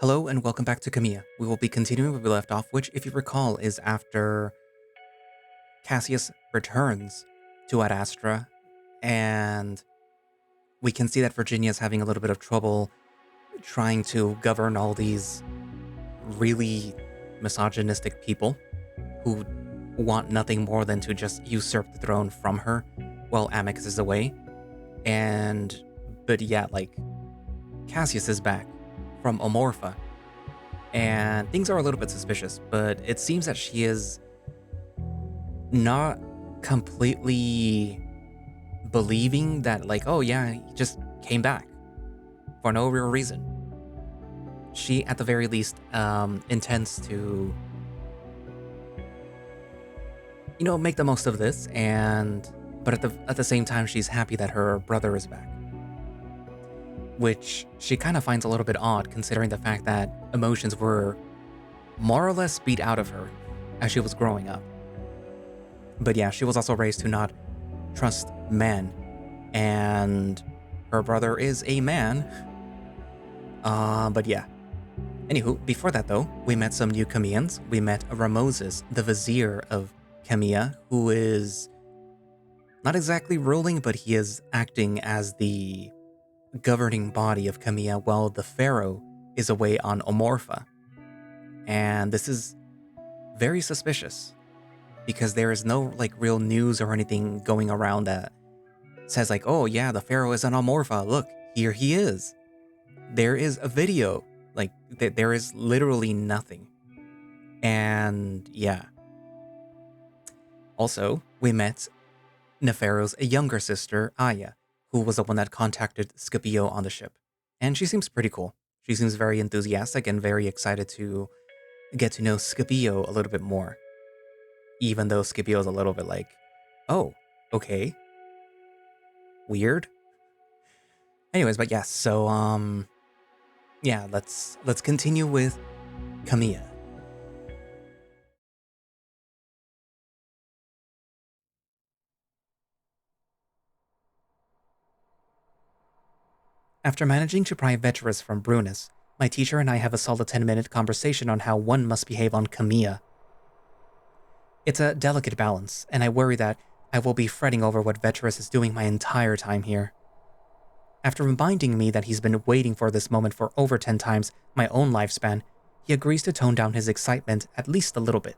Hello and welcome back to Khemia. We will be continuing where we left off, which, if you recall, is after Cassius returns to Ad Astra, and we can see that Virginia is having a little bit of trouble trying to govern all these really misogynistic people who want nothing more than to just usurp the throne from her while Amicus is away. But yeah, Cassius is back from Omorpha, and things are a little bit suspicious, but it seems that she is not completely believing that, oh yeah, he just came back for no real reason. She, at the very least, intends to, make the most of this, but at the same time, she's happy that her brother is back, which she kind of finds a little bit odd considering the fact that emotions were more or less beat out of her as she was growing up. But yeah, she was also raised to not trust men, and her brother is a man. But yeah. Anywho, before that though, we met some new Khemians. We met Ramoses, the vizier of Khemia, who is not exactly ruling, but he is acting as the governing body of Khemia while the pharaoh is away on Omorpha. And this is very suspicious because there is no real news or anything going around that says oh yeah, the pharaoh is on Omorpha. Look, here he is. There is a video. There is literally nothing. And yeah. Also, we met Nefero's younger sister, Aya, who was the one that contacted Scipio on the ship. And she seems pretty cool. She seems very enthusiastic and very excited to get to know Scipio a little bit more. Even though Scipio's a little bit oh, okay. Weird. Anyways, but yes, so yeah, let's continue with Khemia. After managing to pry Veterus from Brunus, my teacher and I have a solid 10-minute conversation on how one must behave on Khemia. It's a delicate balance, and I worry that I will be fretting over what Veterus is doing my entire time here. After reminding me that he's been waiting for this moment for over 10 times my own lifespan, he agrees to tone down his excitement at least a little bit.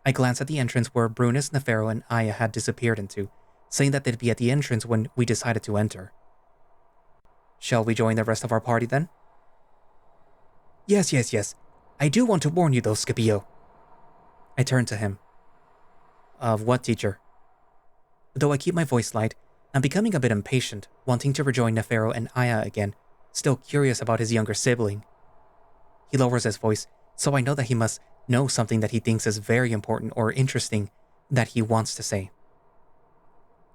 I glance at the entrance where Brunus, Nefero, and Aya had disappeared into, saying that they'd be at the entrance when we decided to enter. Shall we join the rest of our party then? Yes. I do want to warn you though, Scipio. I turn to him. Of what, teacher? Though I keep my voice light, I'm becoming a bit impatient, wanting to rejoin Nefero and Aya again, still curious about his younger sibling. He lowers his voice, so I know that he must know something that he thinks is very important or interesting that he wants to say.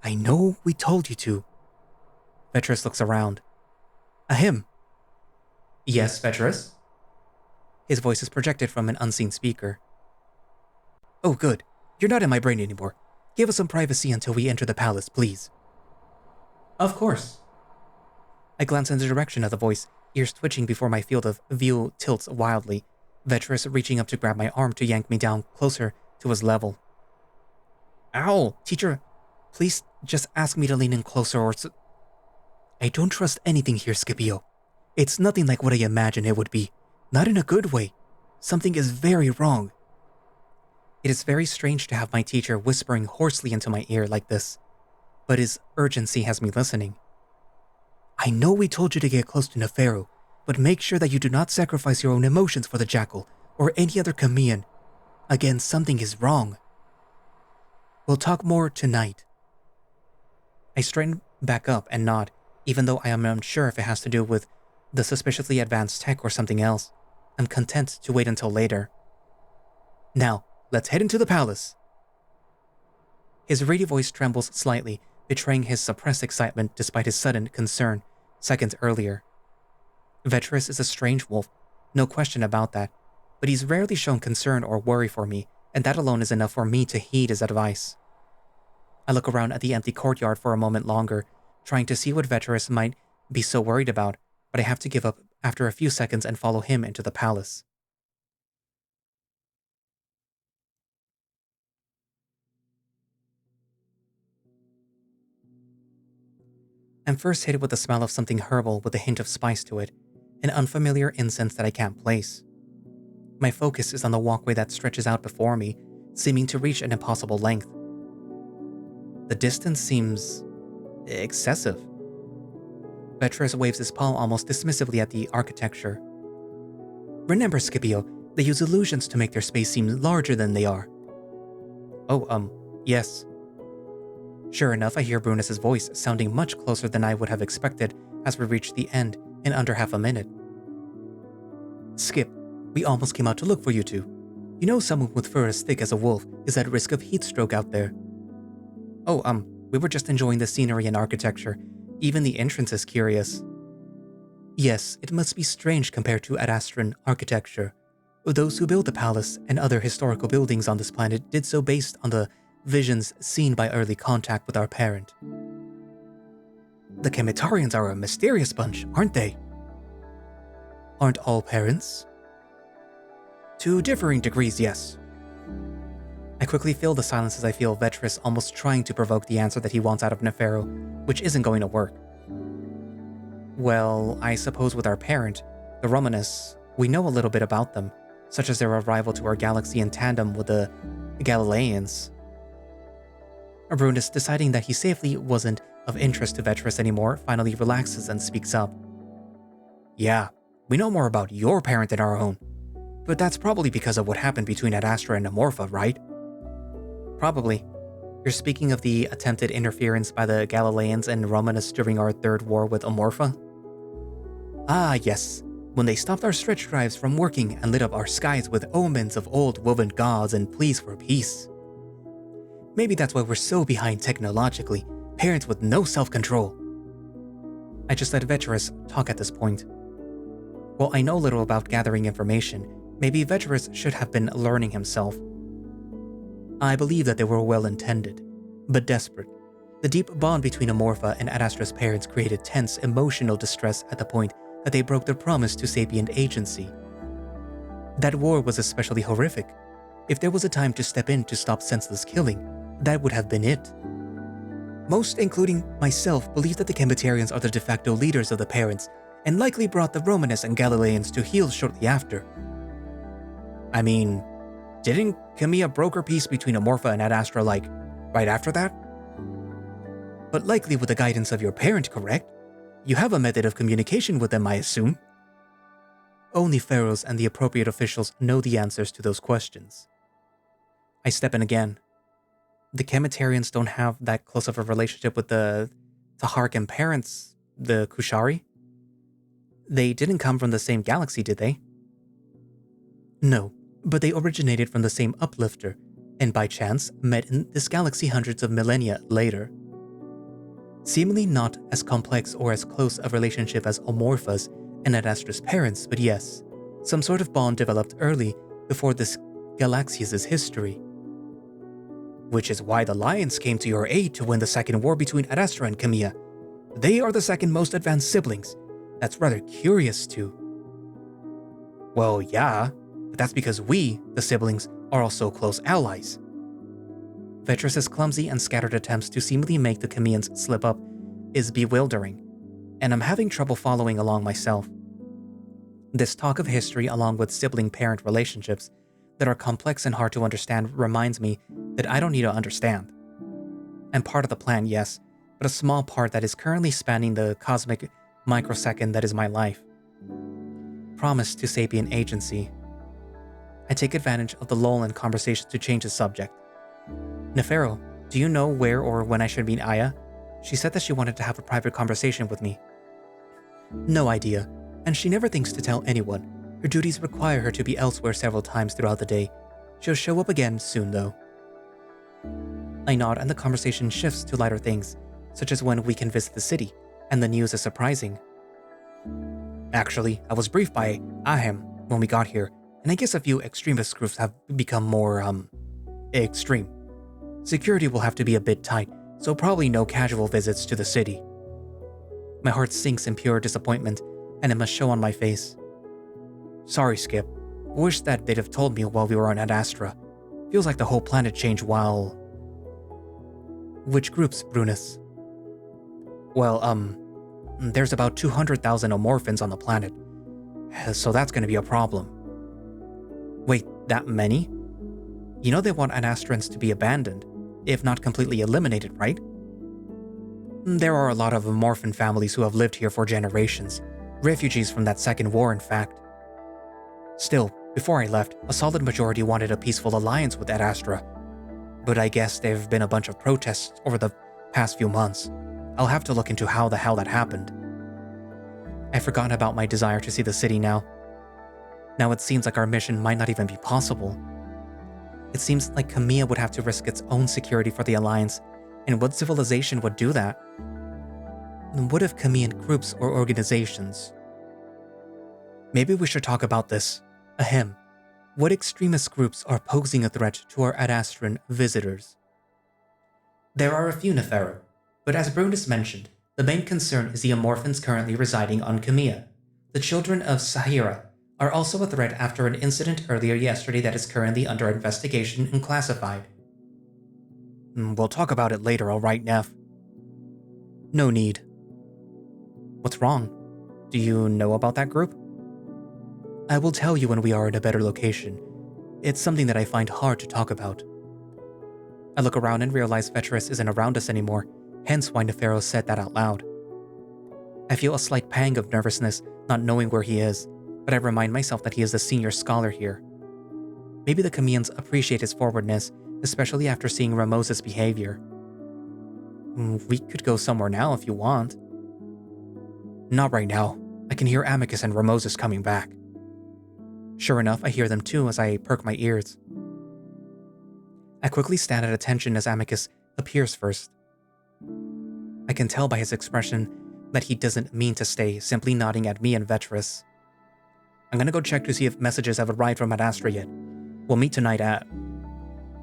I know we told you to. Vetrus looks around. Ahem. Yes, Vetrus? His voice is projected from an unseen speaker. Oh, good. You're not in my brain anymore. Give us some privacy until we enter the palace, please. Of course. I glance in the direction of the voice, ears twitching before my field of view tilts wildly, Vetrus reaching up to grab my arm to yank me down closer to his level. Ow! Teacher, please just ask me to lean in closer or I don't trust anything here, Scipio. It's nothing like what I imagined it would be. Not in a good way. Something is very wrong. It is very strange to have my teacher whispering hoarsely into my ear like this, but his urgency has me listening. I know we told you to get close to Nefero, but make sure that you do not sacrifice your own emotions for the jackal or any other Khemian. Again, something is wrong. We'll talk more tonight. I straighten back up and nod, even though I am unsure if it has to do with the suspiciously advanced tech or something else. I'm content to wait until later. Now, let's head into the palace. His reedy voice trembles slightly, betraying his suppressed excitement despite his sudden concern seconds earlier. Vetrus is a strange wolf, no question about that, but he's rarely shown concern or worry for me, and that alone is enough for me to heed his advice. I look around at the empty courtyard for a moment longer, trying to see what Vetrus might be so worried about, but I have to give up after a few seconds and follow him into the palace. I'm first hit with the smell of something herbal with a hint of spice to it, an unfamiliar incense that I can't place. My focus is on the walkway that stretches out before me, seeming to reach an impossible length. The distance seems excessive. Vetris waves his palm almost dismissively at the architecture. Remember, Scipio, they use illusions to make their space seem larger than they are. Oh, yes. Sure enough, I hear Brunus's voice, sounding much closer than I would have expected as we reach the end in under half a minute. Skip, we almost came out to look for you two. You know someone with fur as thick as a wolf is at risk of heat stroke out there. Oh, we were just enjoying the scenery and architecture. Even the entrance is curious. Yes, it must be strange compared to Adastran architecture. Those who built the palace and other historical buildings on this planet did so based on the visions seen by early contact with our parent. The Chemitarians are a mysterious bunch, aren't they? Aren't all parents? To differing degrees, yes. I quickly fill the silence as I feel Vetris almost trying to provoke the answer that he wants out of Nefero, which isn't going to work. Well, I suppose with our parent, the Romanus, we know a little bit about them, such as their arrival to our galaxy in tandem with the Galileans. Brunus, deciding that he safely wasn't of interest to Vetris anymore, finally relaxes and speaks up. Yeah, we know more about your parent than our own, but that's probably because of what happened between Ad Astra and Amorpha, right? Probably. You're speaking of the attempted interference by the Galileans and Romanus during our third war with Amorpha? Ah, yes. When they stopped our stretch drives from working and lit up our skies with omens of old woven gods and pleas for peace. Maybe that's why we're so behind technologically, parents with no self-control. I just let Vetris talk at this point. While I know little about gathering information, maybe Vetris should have been learning himself. I believe that they were well-intended, but desperate. The deep bond between Amorpha and Ad Astra's parents created tense emotional distress at the point that they broke their promise to sapient agency. That war was especially horrific. If there was a time to step in to stop senseless killing, that would have been it. Most, including myself, believe that the Chemitarians are the de facto leaders of the parents and likely brought the Romanus and Galileans to heel shortly after. I mean, didn't Khemia broker peace between Amorpha and Ad Astra right after that? But likely with the guidance of your parent, correct? You have a method of communication with them, I assume? Only pharaohs and the appropriate officials know the answers to those questions. I step in again. The Chemitarians don't have that close of a relationship with the Taharkan parents, the Kushari? They didn't come from the same galaxy, did they? No, but they originated from the same uplifter, and by chance met in this galaxy hundreds of millennia later. Seemingly not as complex or as close a relationship as Amorpha's and Ad Astra's parents, but yes, some sort of bond developed early before this galaxia's history. Which is why the Lions came to your aid to win the second war between Ad Astra and Khemia. They are the second most advanced siblings. That's rather curious too. Well, yeah, but that's because we, the siblings, are also close allies. Vetris' clumsy and scattered attempts to seemingly make the Khemians slip up is bewildering, and I'm having trouble following along myself. This talk of history along with sibling-parent relationships that are complex and hard to understand reminds me that I don't need to understand. I'm part of the plan, yes, but a small part that is currently spanning the cosmic microsecond that is my life. Promise to sapient agency. I take advantage of the lull in conversation to change the subject. Nefero, do you know where or when I should meet Aya? She said that she wanted to have a private conversation with me. No idea, and she never thinks to tell anyone. Her duties require her to be elsewhere several times throughout the day. She'll show up again soon, though. I nod and the conversation shifts to lighter things, such as when we can visit the city, and the news is surprising. Actually, I was briefed by Ahem when we got here, and I guess a few extremist groups have become more, extreme. Security will have to be a bit tight, so probably no casual visits to the city. My heart sinks in pure disappointment and it must show on my face. Sorry, Skip. Wish that they'd have told me while we were on Ad Astra. Feels like the whole planet changed while... Which groups, Brunus? Well, there's about 200,000 Omorphins on the planet, so that's gonna be a problem. Wait, that many? You know they want Ad Astrans to be abandoned, if not completely eliminated, right? There are a lot of Omorphin families who have lived here for generations, refugees from that second war, in fact. Still, before I left, a solid majority wanted a peaceful alliance with Ad Astra, but I guess there have been a bunch of protests over the past few months. I'll have to look into how the hell that happened. I've forgotten about my desire to see the city now. Now it seems like our mission might not even be possible. It seems like Khemia would have to risk its own security for the Alliance, and what civilization would do that? And what if Khemian groups or organizations? Maybe we should talk about this. Ahem. What extremist groups are posing a threat to our Ad Astran visitors? There are a few, Nefero, but as Brunus mentioned, the main concern is the Omorphins currently residing on Khemia. The children of Sahira are also a threat after an incident earlier yesterday that is currently under investigation and classified. We'll talk about it later, alright, Neff? No need. What's wrong? Do you know about that group? I will tell you when we are in a better location. It's something that I find hard to talk about. I look around and realize Vetrus isn't around us anymore, hence why Nefero said that out loud. I feel a slight pang of nervousness not knowing where he is, but I remind myself that he is the senior scholar here. Maybe the Khemians appreciate his forwardness, especially after seeing Ramos's behavior. We could go somewhere now if you want. Not right now. I can hear Amicus and Ramoses coming back. Sure enough, I hear them too as I perk my ears. I quickly stand at attention as Amicus appears first. I can tell by his expression that he doesn't mean to stay, simply nodding at me and Vetrus. I'm gonna go check to see if messages have arrived from Ad Astra yet. We'll meet tonight at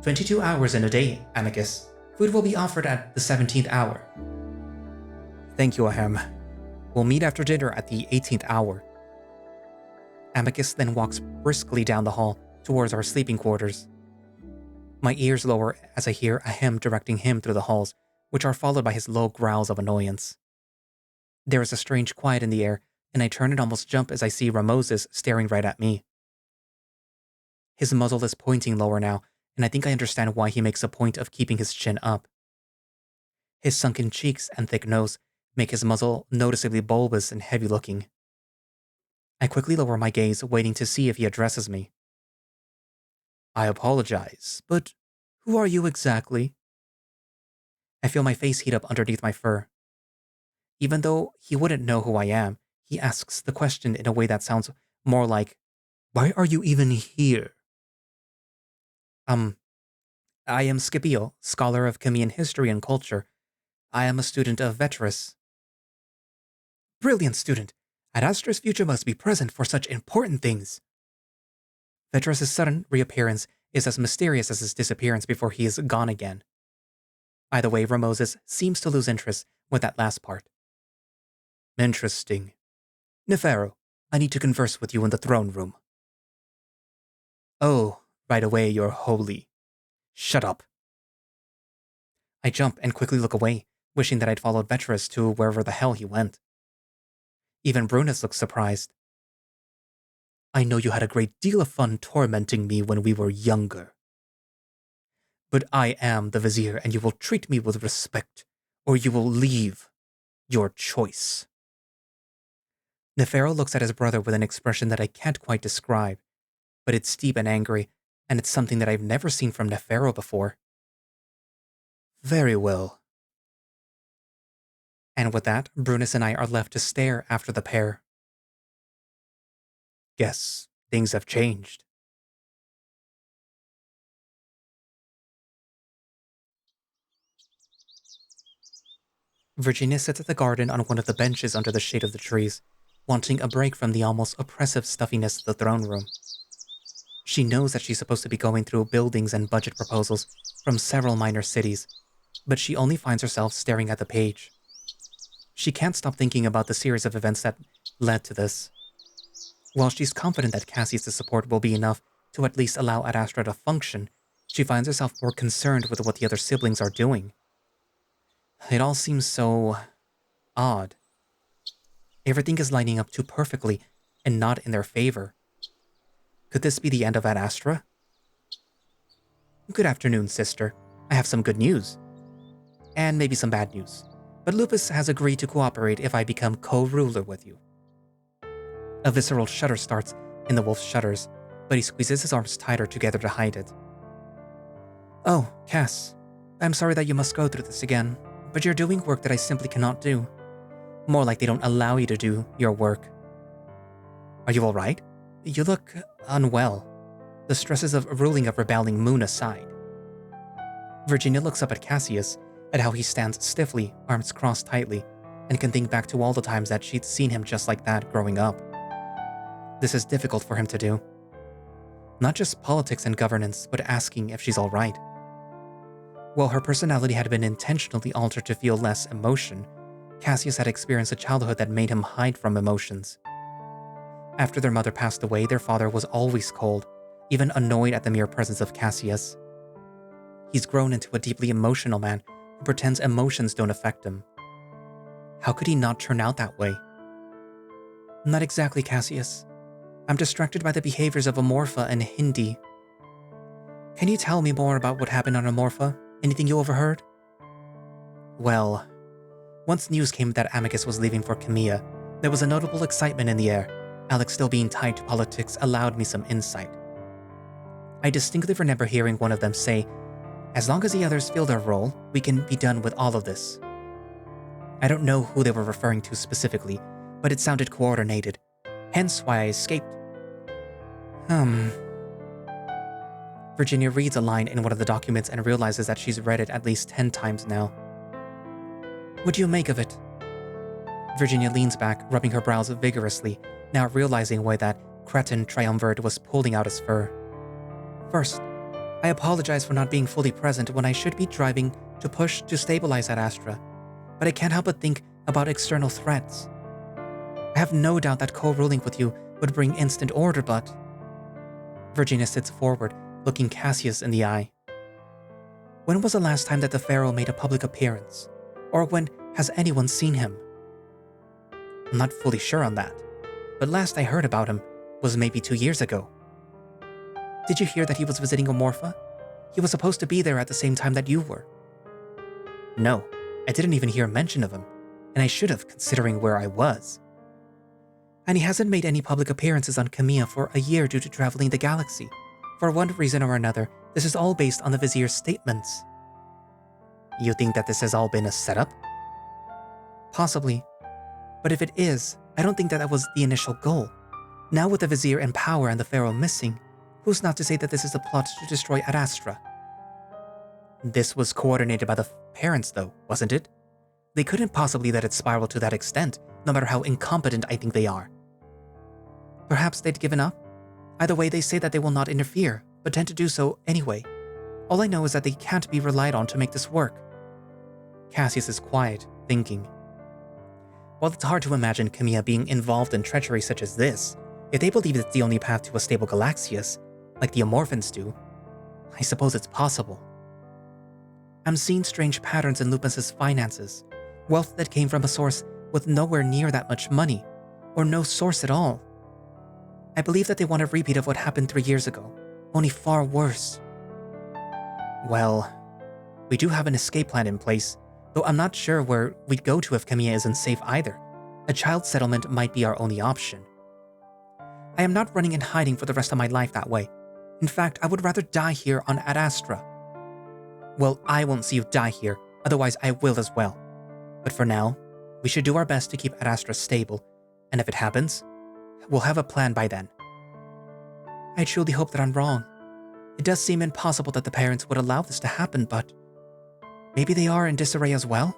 22 hours in a day, Amicus. Food will be offered at the 17th hour. Thank you, Ahem. We'll meet after dinner at the 18th hour. Amicus then walks briskly down the hall towards our sleeping quarters. My ears lower as I hear Ahem directing him through the halls, which are followed by his low growls of annoyance. There is a strange quiet in the air, and I turn and almost jump as I see Ramoses staring right at me. His muzzle is pointing lower now, and I think I understand why he makes a point of keeping his chin up. His sunken cheeks and thick nose make his muzzle noticeably bulbous and heavy-looking. I quickly lower my gaze, waiting to see if he addresses me. I apologize, but who are you exactly? I feel my face heat up underneath my fur. Even though he wouldn't know who I am, he asks the question in a way that sounds more like, why are you even here? I am Scipio, scholar of Khemian history and culture. I am a student of Vetrus. Brilliant student! Ad Astra's future must be present for such important things. Vetrus' sudden reappearance is as mysterious as his disappearance before he is gone again. Either way, Ramoses seems to lose interest with that last part. Interesting. Nefero, I need to converse with you in the throne room. Oh, right away, you're holy. Shut up. I jump and quickly look away, wishing that I'd followed Vetrus to wherever the hell he went. Even Brunus looks surprised. I know you had a great deal of fun tormenting me when we were younger. But I am the Vizier, and you will treat me with respect, or you will leave. Your choice. Nefero looks at his brother with an expression that I can't quite describe, but it's deep and angry, and it's something that I've never seen from Nefero before. Very well. And with that, Brunus and I are left to stare after the pair. Guess things have changed. Virginia sits at the garden on one of the benches under the shade of the trees, wanting a break from the almost oppressive stuffiness of the throne room. She knows that she's supposed to be going through buildings and budget proposals from several minor cities, but she only finds herself staring at the page. She can't stop thinking about the series of events that led to this. While she's confident that Cassius' support will be enough to at least allow Ad Astra to function, she finds herself more concerned with what the other siblings are doing. It all seems so odd. Everything is lining up too perfectly and not in their favor. Could this be the end of Ad Astra? Good afternoon, sister. I have some good news. And maybe some bad news. But Lupus has agreed to cooperate if I become co-ruler with you. A visceral shudder starts in the wolf's shudders, but he squeezes his arms tighter together to hide it. Oh, Cass. I'm sorry that you must go through this again, but you're doing work that I simply cannot do. More like they don't allow you to do your work. Are you alright? You look unwell, the stresses of ruling a rebelling moon aside. Virginia looks up at Cassius, at how he stands stiffly, arms crossed tightly, and can think back to all the times that she'd seen him just like that growing up. This is difficult for him to do. Not just politics and governance, but asking if she's alright. While her personality had been intentionally altered to feel less emotion, Cassius had experienced a childhood that made him hide from emotions. After their mother passed away, their father was always cold, even annoyed at the mere presence of Cassius. He's grown into a deeply emotional man who pretends emotions don't affect him. How could he not turn out that way? Not exactly, Cassius. I'm distracted by the behaviors of Amorpha and Hindi. Can you tell me more about what happened on Amorpha? Anything you overheard? Well, once news came that Amicus was leaving for Khemia, there was a notable excitement in the air. Alex still being tied to politics allowed me some insight. I distinctly remember hearing one of them say, "As long as the others fill their role, we can be done with all of this." I don't know who they were referring to specifically, but it sounded coordinated, hence why I escaped. Virginia reads a line in one of the documents and realizes that she's read it at least 10 times now. What do you make of it? Virginia leans back, rubbing her brows vigorously, now realizing why that cretin triumvirate was pulling out his fur. First, I apologize for not being fully present when I should be driving to push to stabilize Ad Astra, but I can't help but think about external threats. I have no doubt that co-ruling with you would bring instant order, but... Virginia sits forward, looking Cassius in the eye. When was the last time that the Pharaoh made a public appearance? Or when has anyone seen him? I'm not fully sure on that, but last I heard about him was maybe 2 years ago. Did you hear that he was visiting Amorpha? He was supposed to be there at the same time that you were. No, I didn't even hear mention of him, and I should have, considering where I was. And he hasn't made any public appearances on Khemia for a year due to traveling the galaxy. For one reason or another, this is all based on the Vizier's statements. You think that this has all been a setup? Possibly. But if it is, I don't think that was the initial goal. Now with the Vizier in power and the Pharaoh missing, who's not to say that this is a plot to destroy Ad Astra? This was coordinated by the parents though, wasn't it? They couldn't possibly let it spiral to that extent, no matter how incompetent I think they are. Perhaps they'd given up? Either way, they say that they will not interfere, but tend to do so anyway. All I know is that they can't be relied on to make this work. Cassius is quiet, thinking. While it's hard to imagine Khemia being involved in treachery such as this, if they believe it's the only path to a stable Galaxius, like the Amorphans do, I suppose it's possible. I'm seeing strange patterns in Lupus's finances, wealth that came from a source with nowhere near that much money, or no source at all. I believe that they want a repeat of what happened 3 years ago, only far worse. Well, we do have an escape plan in place, though I'm not sure where we'd go to if Khemia isn't safe either. A child settlement might be our only option. I am not running and hiding for the rest of my life that way. In fact, I would rather die here on Ad Astra. Well, I won't see you die here, otherwise I will as well. But for now, we should do our best to keep Ad Astra stable, and if it happens, we'll have a plan by then. I truly hope that I'm wrong. It does seem impossible that the parents would allow this to happen, but maybe they are in disarray as well?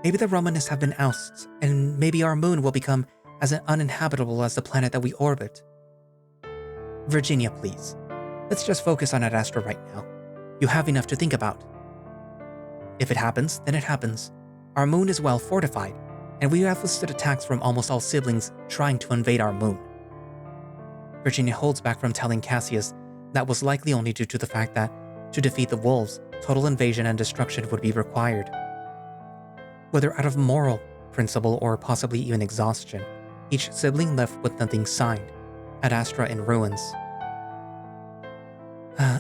Maybe the Romanists have been ousted, and maybe our moon will become as uninhabitable as the planet that we orbit. Virginia, please. Let's just focus on Ad Astra right now. You have enough to think about. If it happens, then it happens. Our moon is well fortified, and we have withstood attacks from almost all siblings trying to invade our moon. Virginia holds back from telling Cassius that was likely only due to the fact that, to defeat the wolves, total invasion and destruction would be required. Whether out of moral principle or possibly even exhaustion, each sibling left with nothing signed, Ad Astra in ruins.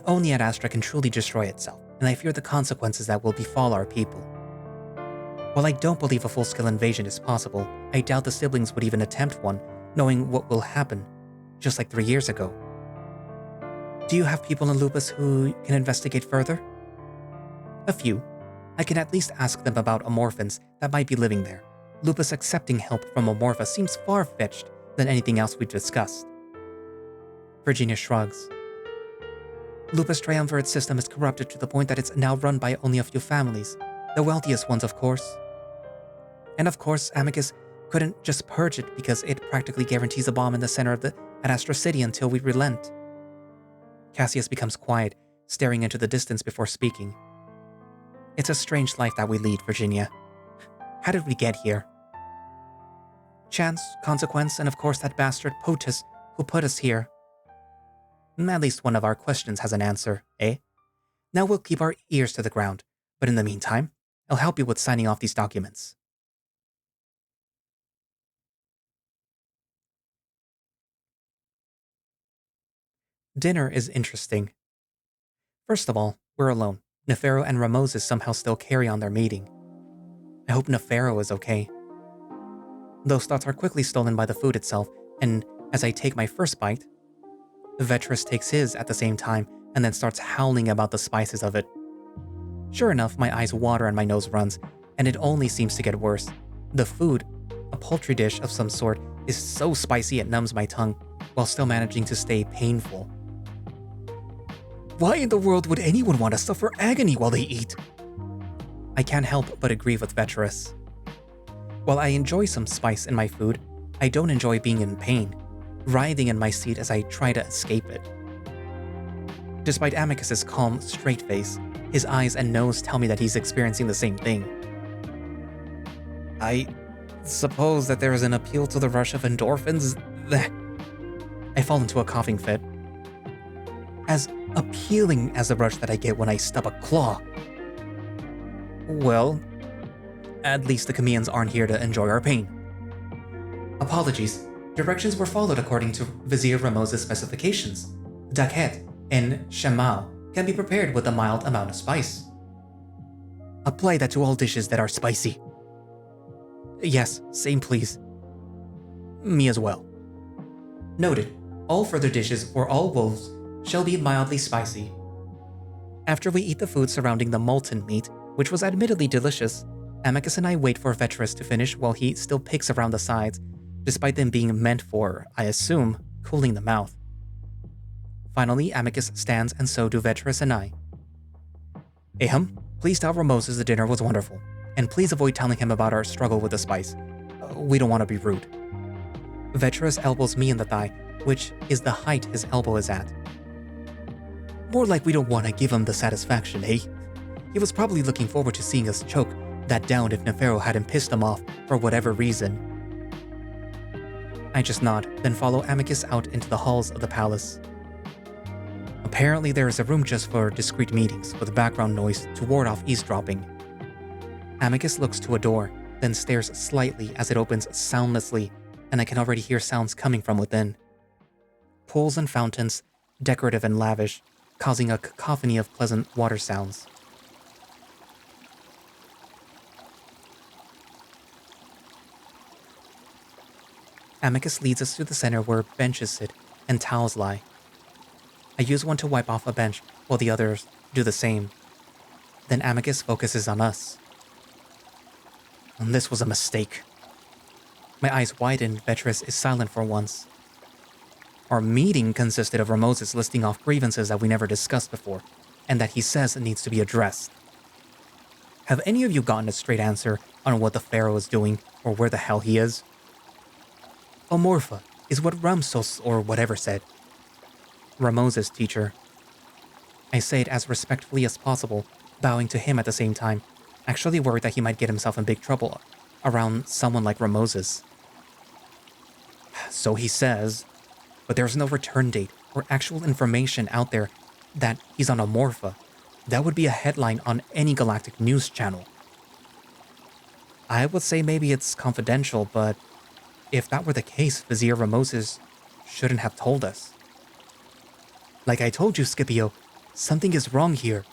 Only Ad Astra can truly destroy itself, and I fear the consequences that will befall our people. While I don't believe a full-scale invasion is possible, I doubt the siblings would even attempt one, knowing what will happen, just like 3 years ago. Do you have people in Lupus who can investigate further? A few. I can at least ask them about Amorphans that might be living there. Lupus accepting help from Amorpha seems far-fetched than anything else we've discussed. Virginia shrugs. Lupus Triumvirate system is corrupted to the point that it's now run by only a few families, the wealthiest ones, of course. And of course, Amicus couldn't just purge it because it practically guarantees a bomb in the center of the Ad Astra City until we relent. Cassius becomes quiet, staring into the distance before speaking. It's a strange life that we lead, Virginia. How did we get here? Chance, consequence, and of course that bastard POTUS who put us here. At least one of our questions has an answer, eh? Now we'll keep our ears to the ground, but in the meantime, I'll help you with signing off these documents. Dinner is interesting. First of all, we're alone. Nefero and Ramoses somehow still carry on their meeting. I hope Nefero is okay. Those thoughts are quickly stolen by the food itself, and as I take my first bite, Vetrus takes his at the same time and then starts howling about the spices of it. Sure enough, my eyes water and my nose runs, and it only seems to get worse. The food, a poultry dish of some sort, is so spicy it numbs my tongue, while still managing to stay painful. Why in the world would anyone want to suffer agony while they eat? I can't help but agree with Vetrus. While I enjoy some spice in my food, I don't enjoy being in pain, writhing in my seat as I try to escape it. Despite Amicus's calm, straight face, his eyes and nose tell me that he's experiencing the same thing. I suppose that there is an appeal to the rush of endorphins. I fall into a coughing fit. As appealing as the rush that I get when I stub a claw. Well, at least the Khemians aren't here to enjoy our pain. Apologies. Directions were followed according to Vizier Ramoses' specifications. Dakhet and Shamao can be prepared with a mild amount of spice. Apply that to all dishes that are spicy. Yes, same please. Me as well. Noted. All further dishes for all wolves shall be mildly spicy. After we eat the food surrounding the molten meat, which was admittedly delicious, Amicus and I wait for Vetrus to finish while he still picks around the sides, despite them being meant for, I assume, cooling the mouth. Finally, Amicus stands and so do Vetrus and I. Aham, please tell Ramoses the dinner was wonderful, and please avoid telling him about our struggle with the spice. We don't want to be rude. Vetrus elbows me in the thigh, which is the height his elbow is at. More like we don't want to give him the satisfaction, eh? He was probably looking forward to seeing us choke that down if Nefero hadn't pissed him off for whatever reason. I just nod, then follow Amicus out into the halls of the palace. Apparently there is a room just for discreet meetings with background noise to ward off eavesdropping. Amicus looks to a door, then stares slightly as it opens soundlessly, and I can already hear sounds coming from within. Pools and fountains, decorative and lavish, causing a cacophony of pleasant water sounds. Amicus leads us to the center where benches sit and towels lie. I use one to wipe off a bench while the others do the same. Then Amicus focuses on us. And this was a mistake. My eyes widen. Vetrus is silent for once. Our meeting consisted of Ramoses listing off grievances that we never discussed before, and that he says needs to be addressed. Have any of you gotten a straight answer on what the Pharaoh is doing, or where the hell he is? Omorpha is what Ramsos or whatever said. Ramoses, teacher. I say it as respectfully as possible, bowing to him at the same time, actually worried that he might get himself in big trouble. around someone like Ramoses. So he says, but there's no return date or actual information out there that he's on Amorpha. That would be a headline on any galactic news channel. I would say maybe it's confidential, but if that were the case, Vizier Ramoses shouldn't have told us. Like I told you, Scipio, something is wrong here.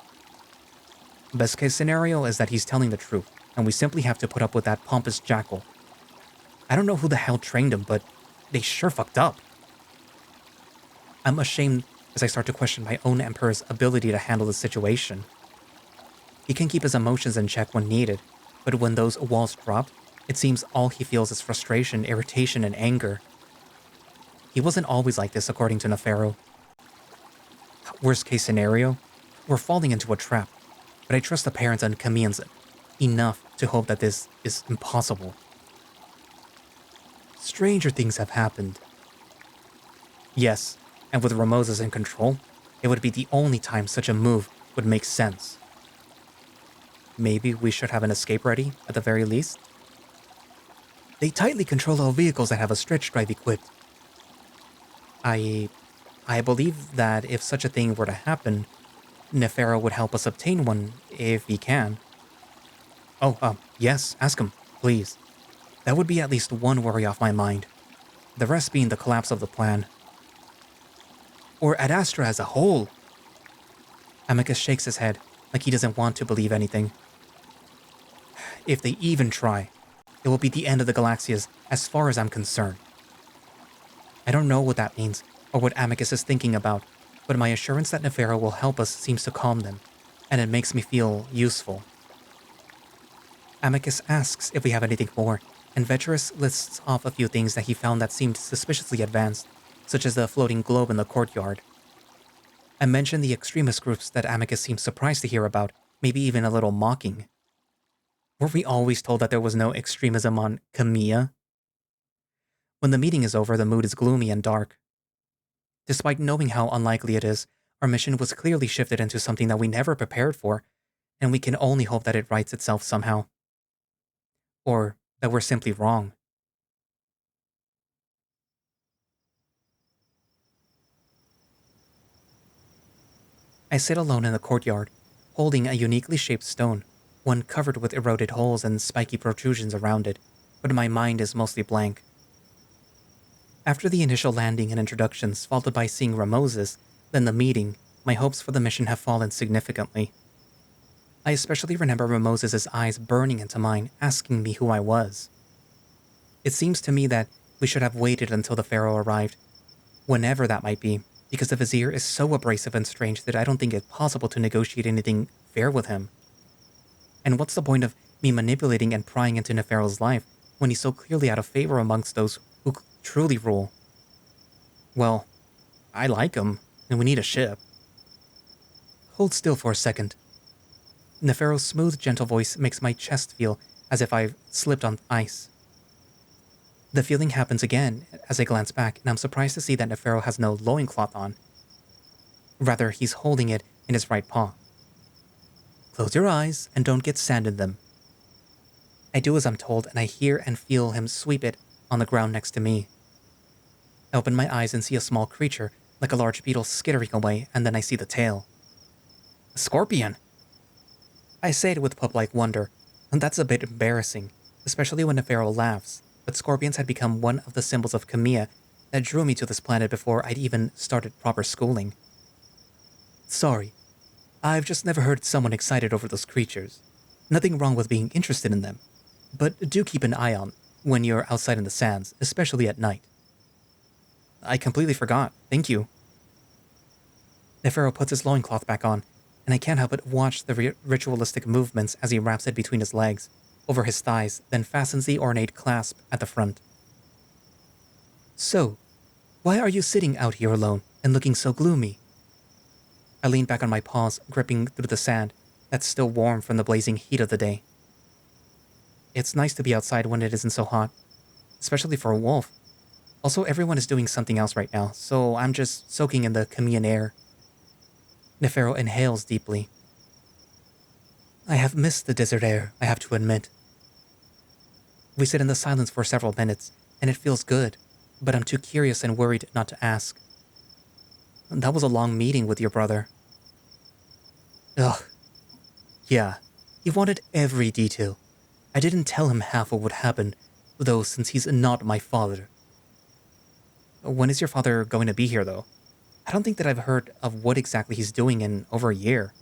Best case scenario is that he's telling the truth, and we simply have to put up with that pompous jackal. I don't know who the hell trained him, but they sure fucked up. I'm ashamed as I start to question my own Emperor's ability to handle the situation. He can keep his emotions in check when needed, but when those walls drop, it seems all he feels is frustration, irritation, and anger. He wasn't always like this, according to Nefero. Worst case scenario, we're falling into a trap, but I trust the parents and Khemians enough to hope that this is impossible. Stranger things have happened. Yes, and with Ramoses in control, it would be the only time such a move would make sense. Maybe we should have an escape ready, at the very least? They tightly control all vehicles that have a stretch drive equipped. I believe that if such a thing were to happen, Nefero would help us obtain one, if he can. Yes, ask him, please. That would be at least one worry off my mind. The rest being the collapse of the plan. Or Ad Astra as a whole. Amicus shakes his head, like he doesn't want to believe anything. If they even try, it will be the end of the Galaxias as far as I'm concerned. I don't know what that means, or what Amicus is thinking about, but my assurance that Nefero will help us seems to calm them, and it makes me feel useful. Amicus asks if we have anything more, and Veterus lists off a few things that he found that seemed suspiciously advanced, such as the floating globe in the courtyard. I mentioned the extremist groups that Amicus seemed surprised to hear about, maybe even a little mocking. Were we always told that there was no extremism on Khemia? When the meeting is over, the mood is gloomy and dark. Despite knowing how unlikely it is, our mission was clearly shifted into something that we never prepared for, and we can only hope that it rights itself somehow. Or that we're simply wrong. I sit alone in the courtyard, holding a uniquely shaped stone, one covered with eroded holes and spiky protrusions around it, but my mind is mostly blank. After the initial landing and introductions, followed by seeing Ramoses, then the meeting, my hopes for the mission have fallen significantly. I especially remember Ramoses' eyes burning into mine, asking me who I was. It seems to me that we should have waited until the Pharaoh arrived, whenever that might be, because the Vizier is so abrasive and strange that I don't think it's possible to negotiate anything fair with him. And what's the point of me manipulating and prying into Nefero's life when he's so clearly out of favor amongst those who truly rule? Well, I like him, and we need a ship. Hold still for a second. Nefero's smooth, gentle voice makes my chest feel as if I've slipped on ice. The feeling happens again as I glance back, and I'm surprised to see that Nefero has no loincloth on. Rather, he's holding it in his right paw. Close your eyes and don't get sand in them. I do as I'm told, and I hear and feel him sweep it on the ground next to me. I open my eyes and see a small creature, like a large beetle, skittering away, and then I see the tail. A scorpion! I say it with pup-like wonder, and that's a bit embarrassing, especially when Nefero laughs, but scorpions had become one of the symbols of Khemia that drew me to this planet before I'd even started proper schooling. Sorry, I've just never heard someone excited over those creatures. Nothing wrong with being interested in them, but do keep an eye on when you're outside in the sands, especially at night. I completely forgot, thank you. Nefero puts his loincloth back on, and I can't help but watch the ritualistic movements as he wraps it between his legs, over his thighs, then fastens the ornate clasp at the front. So, why are you sitting out here alone and looking so gloomy? I lean back on my paws, gripping through the sand that's still warm from the blazing heat of the day. It's nice to be outside when it isn't so hot, especially for a wolf. Also, everyone is doing something else right now, so I'm just soaking in the Khemian air. Nefero inhales deeply. I have missed the desert air, I have to admit. We sit in the silence for several minutes, and it feels good, but I'm too curious and worried not to ask. That was a long meeting with your brother. Ugh. Yeah, he wanted every detail. I didn't tell him half of what happened, though, since he's not my father. When is your father going to be here, though? I don't think that I've heard of what exactly he's doing in over a year.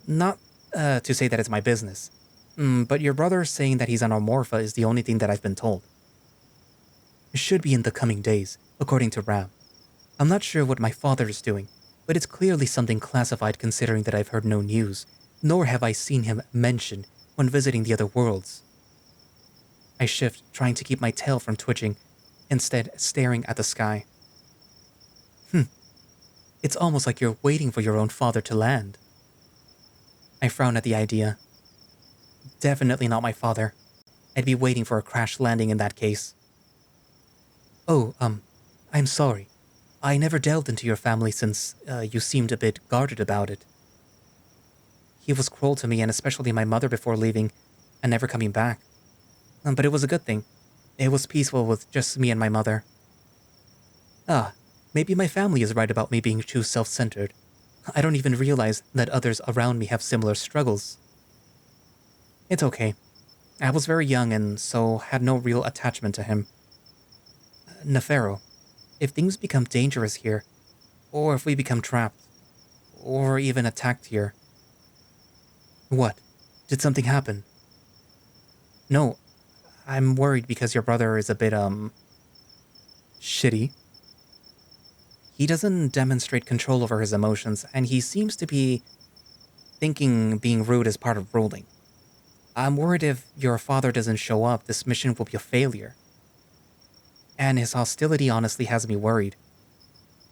Not to say that it's my business, but your brother saying that he's on Amorpha is the only thing that I've been told. It should be in the coming days, according to Ram. I'm not sure what my father is doing, but it's clearly something classified considering that I've heard no news, nor have I seen him mentioned when visiting the other worlds. I shift, trying to keep my tail from twitching, instead staring at the sky. It's almost like you're waiting for your own father to land. I frown at the idea. Definitely not my father. I'd be waiting for a crash landing in that case. Oh, I'm sorry. I never delved into your family since you seemed a bit guarded about it. He was cruel to me and especially my mother before leaving and never coming back. But it was a good thing. It was peaceful with just me and my mother. Maybe my family is right about me being too self-centered. I don't even realize that others around me have similar struggles. It's okay. I was very young and so had no real attachment to him. Nefero, if things become dangerous here, or if we become trapped, or even attacked here. What? Did something happen? No, I'm worried because your brother is a bit, shitty. He doesn't demonstrate control over his emotions, and he seems to be thinking being rude is part of ruling. I'm worried if your father doesn't show up, this mission will be a failure. And his hostility honestly has me worried.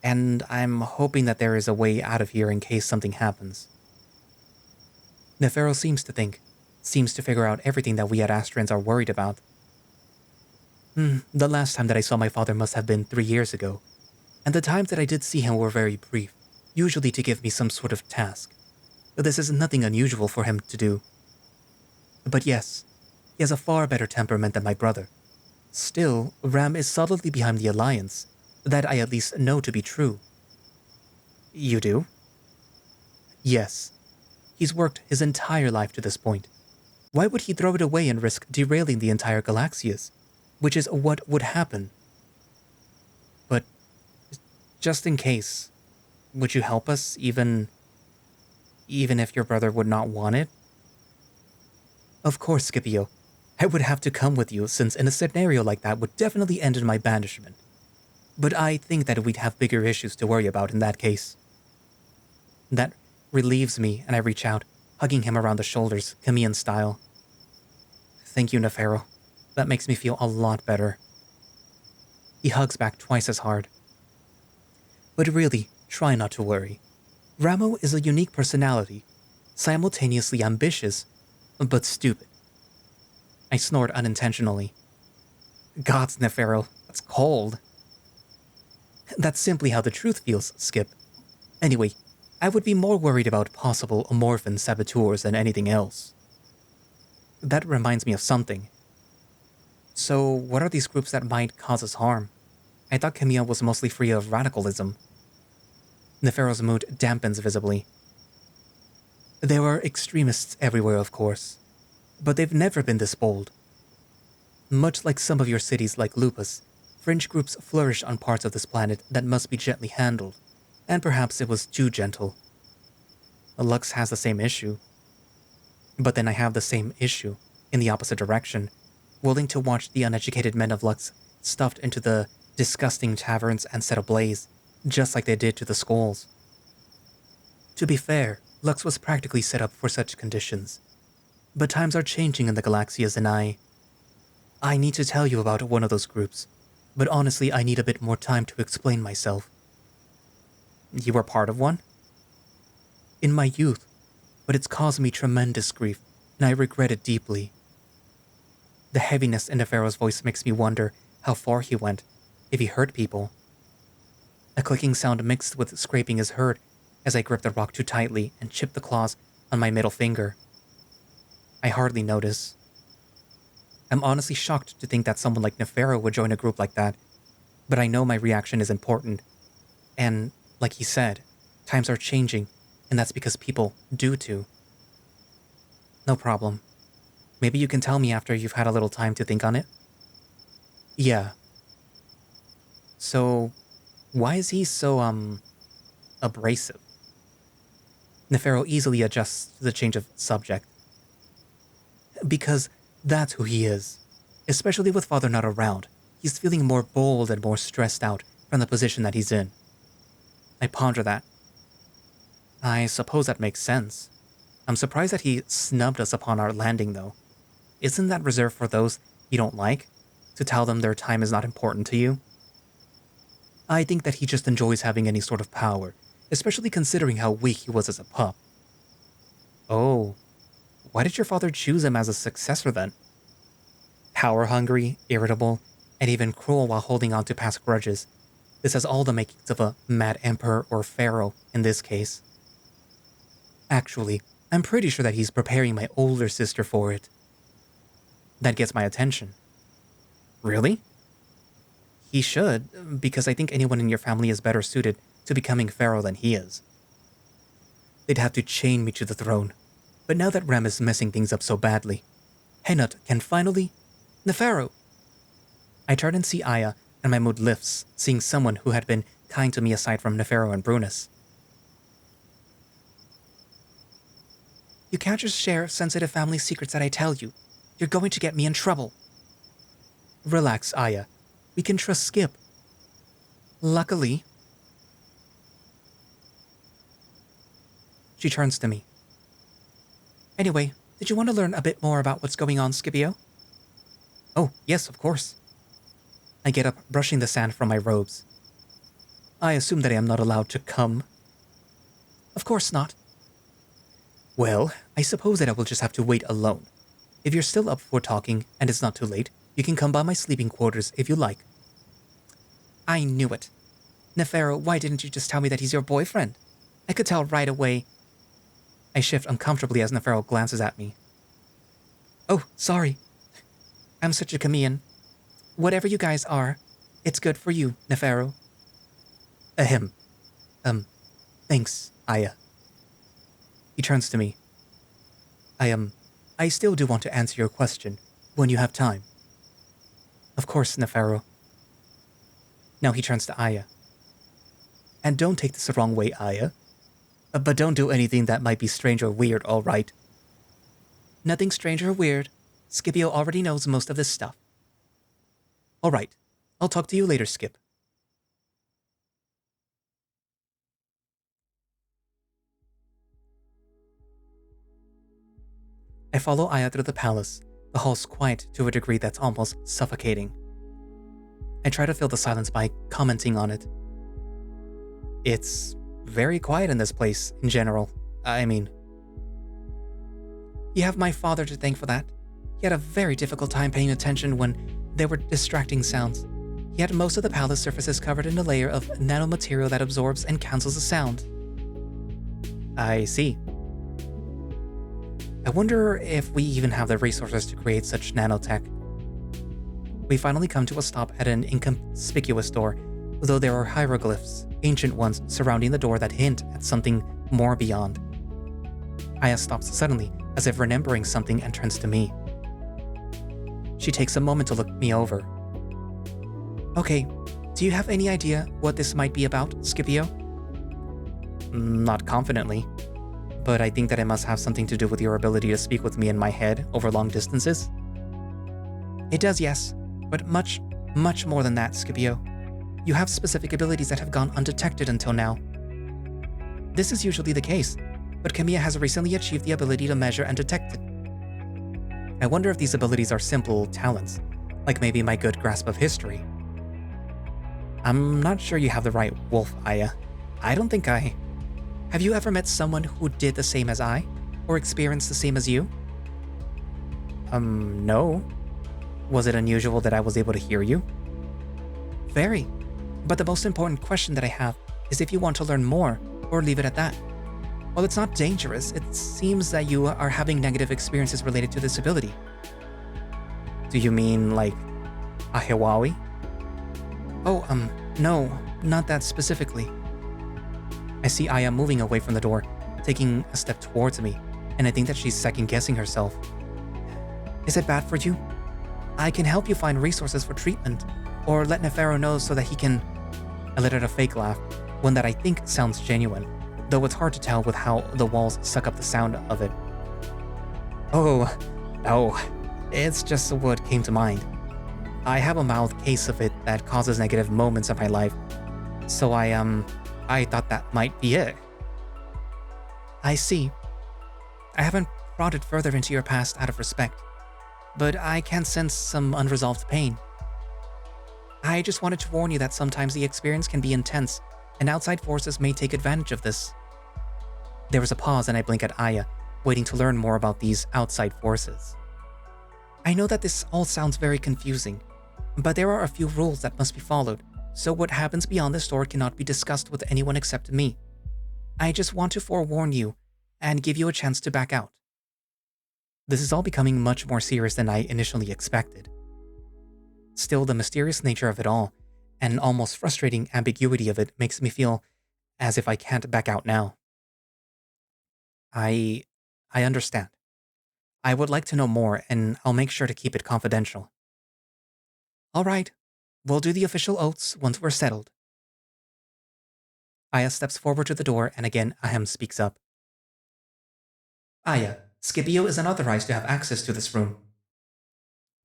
And I'm hoping that there is a way out of here in case something happens. Nefero seems to figure out everything that we at Astrians are worried about. The last time that I saw my father must have been 3 years ago. And the times that I did see him were very brief, usually to give me some sort of task. This is nothing unusual for him to do. But yes, he has a far better temperament than my brother. Still, Ram is solidly behind the alliance. That I at least know to be true. You do? Yes. He's worked his entire life to this point. Why would he throw it away and risk derailing the entire Galaxias? Which is what would happen. But, just in case, would you help us even if your brother would not want it? Of course, Scipio. I would have to come with you since in a scenario like that would definitely end in my banishment. But I think that we'd have bigger issues to worry about in that case. That relieves me and I reach out, hugging him around the shoulders, Khemian style. Thank you, Nefero. That makes me feel a lot better. He hugs back twice as hard. But really, try not to worry. Ramo is a unique personality, simultaneously ambitious, but stupid. I snort unintentionally. Gods, Nefero, that's cold. That's simply how the truth feels, Skip. Anyway, I would be more worried about possible Amorphan saboteurs than anything else. That reminds me of something. So, what are these groups that might cause us harm? I thought Khemia was mostly free of radicalism. Nefero's mood dampens visibly. There are extremists everywhere, of course, but they've never been this bold. Much like some of your cities like Lupus, fringe groups flourish on parts of this planet that must be gently handled, and perhaps it was too gentle. Lux has the same issue. But then I have the same issue, in the opposite direction, willing to watch the uneducated men of Lux stuffed into the disgusting taverns and set ablaze, just like they did to the skulls. To be fair, Lux was practically set up for such conditions. But times are changing in the Galaxias and I need to tell you about one of those groups, but honestly I need a bit more time to explain myself. You were part of one? In my youth, but it's caused me tremendous grief, and I regret it deeply. The heaviness in Nefero's voice makes me wonder how far he went, if he hurt people. A clicking sound mixed with scraping is heard as I grip the rock too tightly and chip the claws on my middle finger. I hardly notice. I'm honestly shocked to think that someone like Nefero would join a group like that, but I know my reaction is important. And, like he said, times are changing, and that's because people do too. No problem. Maybe you can tell me after you've had a little time to think on it? Yeah. So, why is he so, abrasive? Nefero easily adjusts to the change of subject. Because that's who he is. Especially with Father not around, he's feeling more bold and more stressed out from the position that he's in. I ponder that. I suppose that makes sense. I'm surprised that he snubbed us upon our landing, though. Isn't that reserved for those you don't like? To tell them their time is not important to you? I think that he just enjoys having any sort of power, especially considering how weak he was as a pup. Oh, why did your father choose him as a successor then? Power-hungry, irritable, and even cruel while holding on to past grudges. This has all the makings of a mad emperor or pharaoh in this case. Actually, I'm pretty sure that he's preparing my older sister for it. That gets my attention. Really? He should, because I think anyone in your family is better suited to becoming pharaoh than he is. They'd have to chain me to the throne. But now that Rem is messing things up so badly, Henut can finally... Nefero! I turn and see Aya, and my mood lifts, seeing someone who had been kind to me aside from Nefero and Brunus. You can't just share sensitive family secrets that I tell you. You're going to get me in trouble. Relax, Aya. We can trust Skip. Luckily... She turns to me. Anyway, did you want to learn a bit more about what's going on, Scipio? Oh, yes, of course. I get up, brushing the sand from my robes. I assume that I am not allowed to come. Of course not. Well, I suppose that I will just have to wait alone. If you're still up for talking, and it's not too late, you can come by my sleeping quarters if you like. I knew it. Nefero, why didn't you just tell me that he's your boyfriend? I could tell right away. I shift uncomfortably as Nefero glances at me. Oh, sorry. I'm such a Khemian. Whatever you guys are, it's good for you, Nefero. Ahem. Thanks, Aya. He turns to me. I still do want to answer your question when you have time. Of course, Nefero. Now he turns to Aya. And don't take this the wrong way, Aya. But don't do anything that might be strange or weird, all right? Nothing strange or weird. Scipio already knows most of this stuff. All right. I'll talk to you later, Skip. I follow Aya through the palace. The hall's quiet to a degree that's almost suffocating. I try to fill the silence by commenting on it. It's very quiet in this place, in general. I mean... You have my father to thank for that. He had a very difficult time paying attention when there were distracting sounds. He had most of the palace surfaces covered in a layer of nanomaterial that absorbs and cancels the sound. I see. I wonder if we even have the resources to create such nanotech. We finally come to a stop at an inconspicuous door, though there are hieroglyphs, ancient ones, surrounding the door that hint at something more beyond. Aya stops suddenly, as if remembering something, and turns to me. She takes a moment to look me over. Okay, do you have any idea what this might be about, Scipio? Not confidently, but I think that it must have something to do with your ability to speak with me in my head over long distances. It does, yes, but much, much more than that, Scipio. You have specific abilities that have gone undetected until now. This is usually the case, but Khemia has recently achieved the ability to measure and detect it. I wonder if these abilities are simple talents, like maybe my good grasp of history. I'm not sure you have the right wolf, Aya. I don't think I... Have you ever met someone who did the same as I? Or experienced the same as you? No. Was it unusual that I was able to hear you? Very. But the most important question that I have is if you want to learn more, or leave it at that. While it's not dangerous, it seems that you are having negative experiences related to this ability. Do you mean, like, a Hiwawi? Oh, no, not that specifically. I see Aya moving away from the door, taking a step towards me, and I think that she's second-guessing herself. Is it bad for you? I can help you find resources for treatment, or let Nefero know so that he can... I let out a fake laugh, one that I think sounds genuine, though it's hard to tell with how the walls suck up the sound of it. Oh, no, it's just what came to mind. I have a mild case of it that causes negative moments in my life, so I thought that might be it. I see. I haven't brought it further into your past out of respect, but I can sense some unresolved pain. I just wanted to warn you that sometimes the experience can be intense, and outside forces may take advantage of this. There was a pause and I blink at Aya, waiting to learn more about these outside forces. I know that this all sounds very confusing, but there are a few rules that must be followed, so what happens beyond this door cannot be discussed with anyone except me. I just want to forewarn you and give you a chance to back out. This is all becoming much more serious than I initially expected. Still, the mysterious nature of it all, and almost frustrating ambiguity of it makes me feel as if I can't back out now. I understand. I would like to know more, and I'll make sure to keep it confidential. All right, we'll do the official oaths once we're settled. Aya steps forward to the door, and again Ahem speaks up. Aya, Scipio is unauthorized to have access to this room.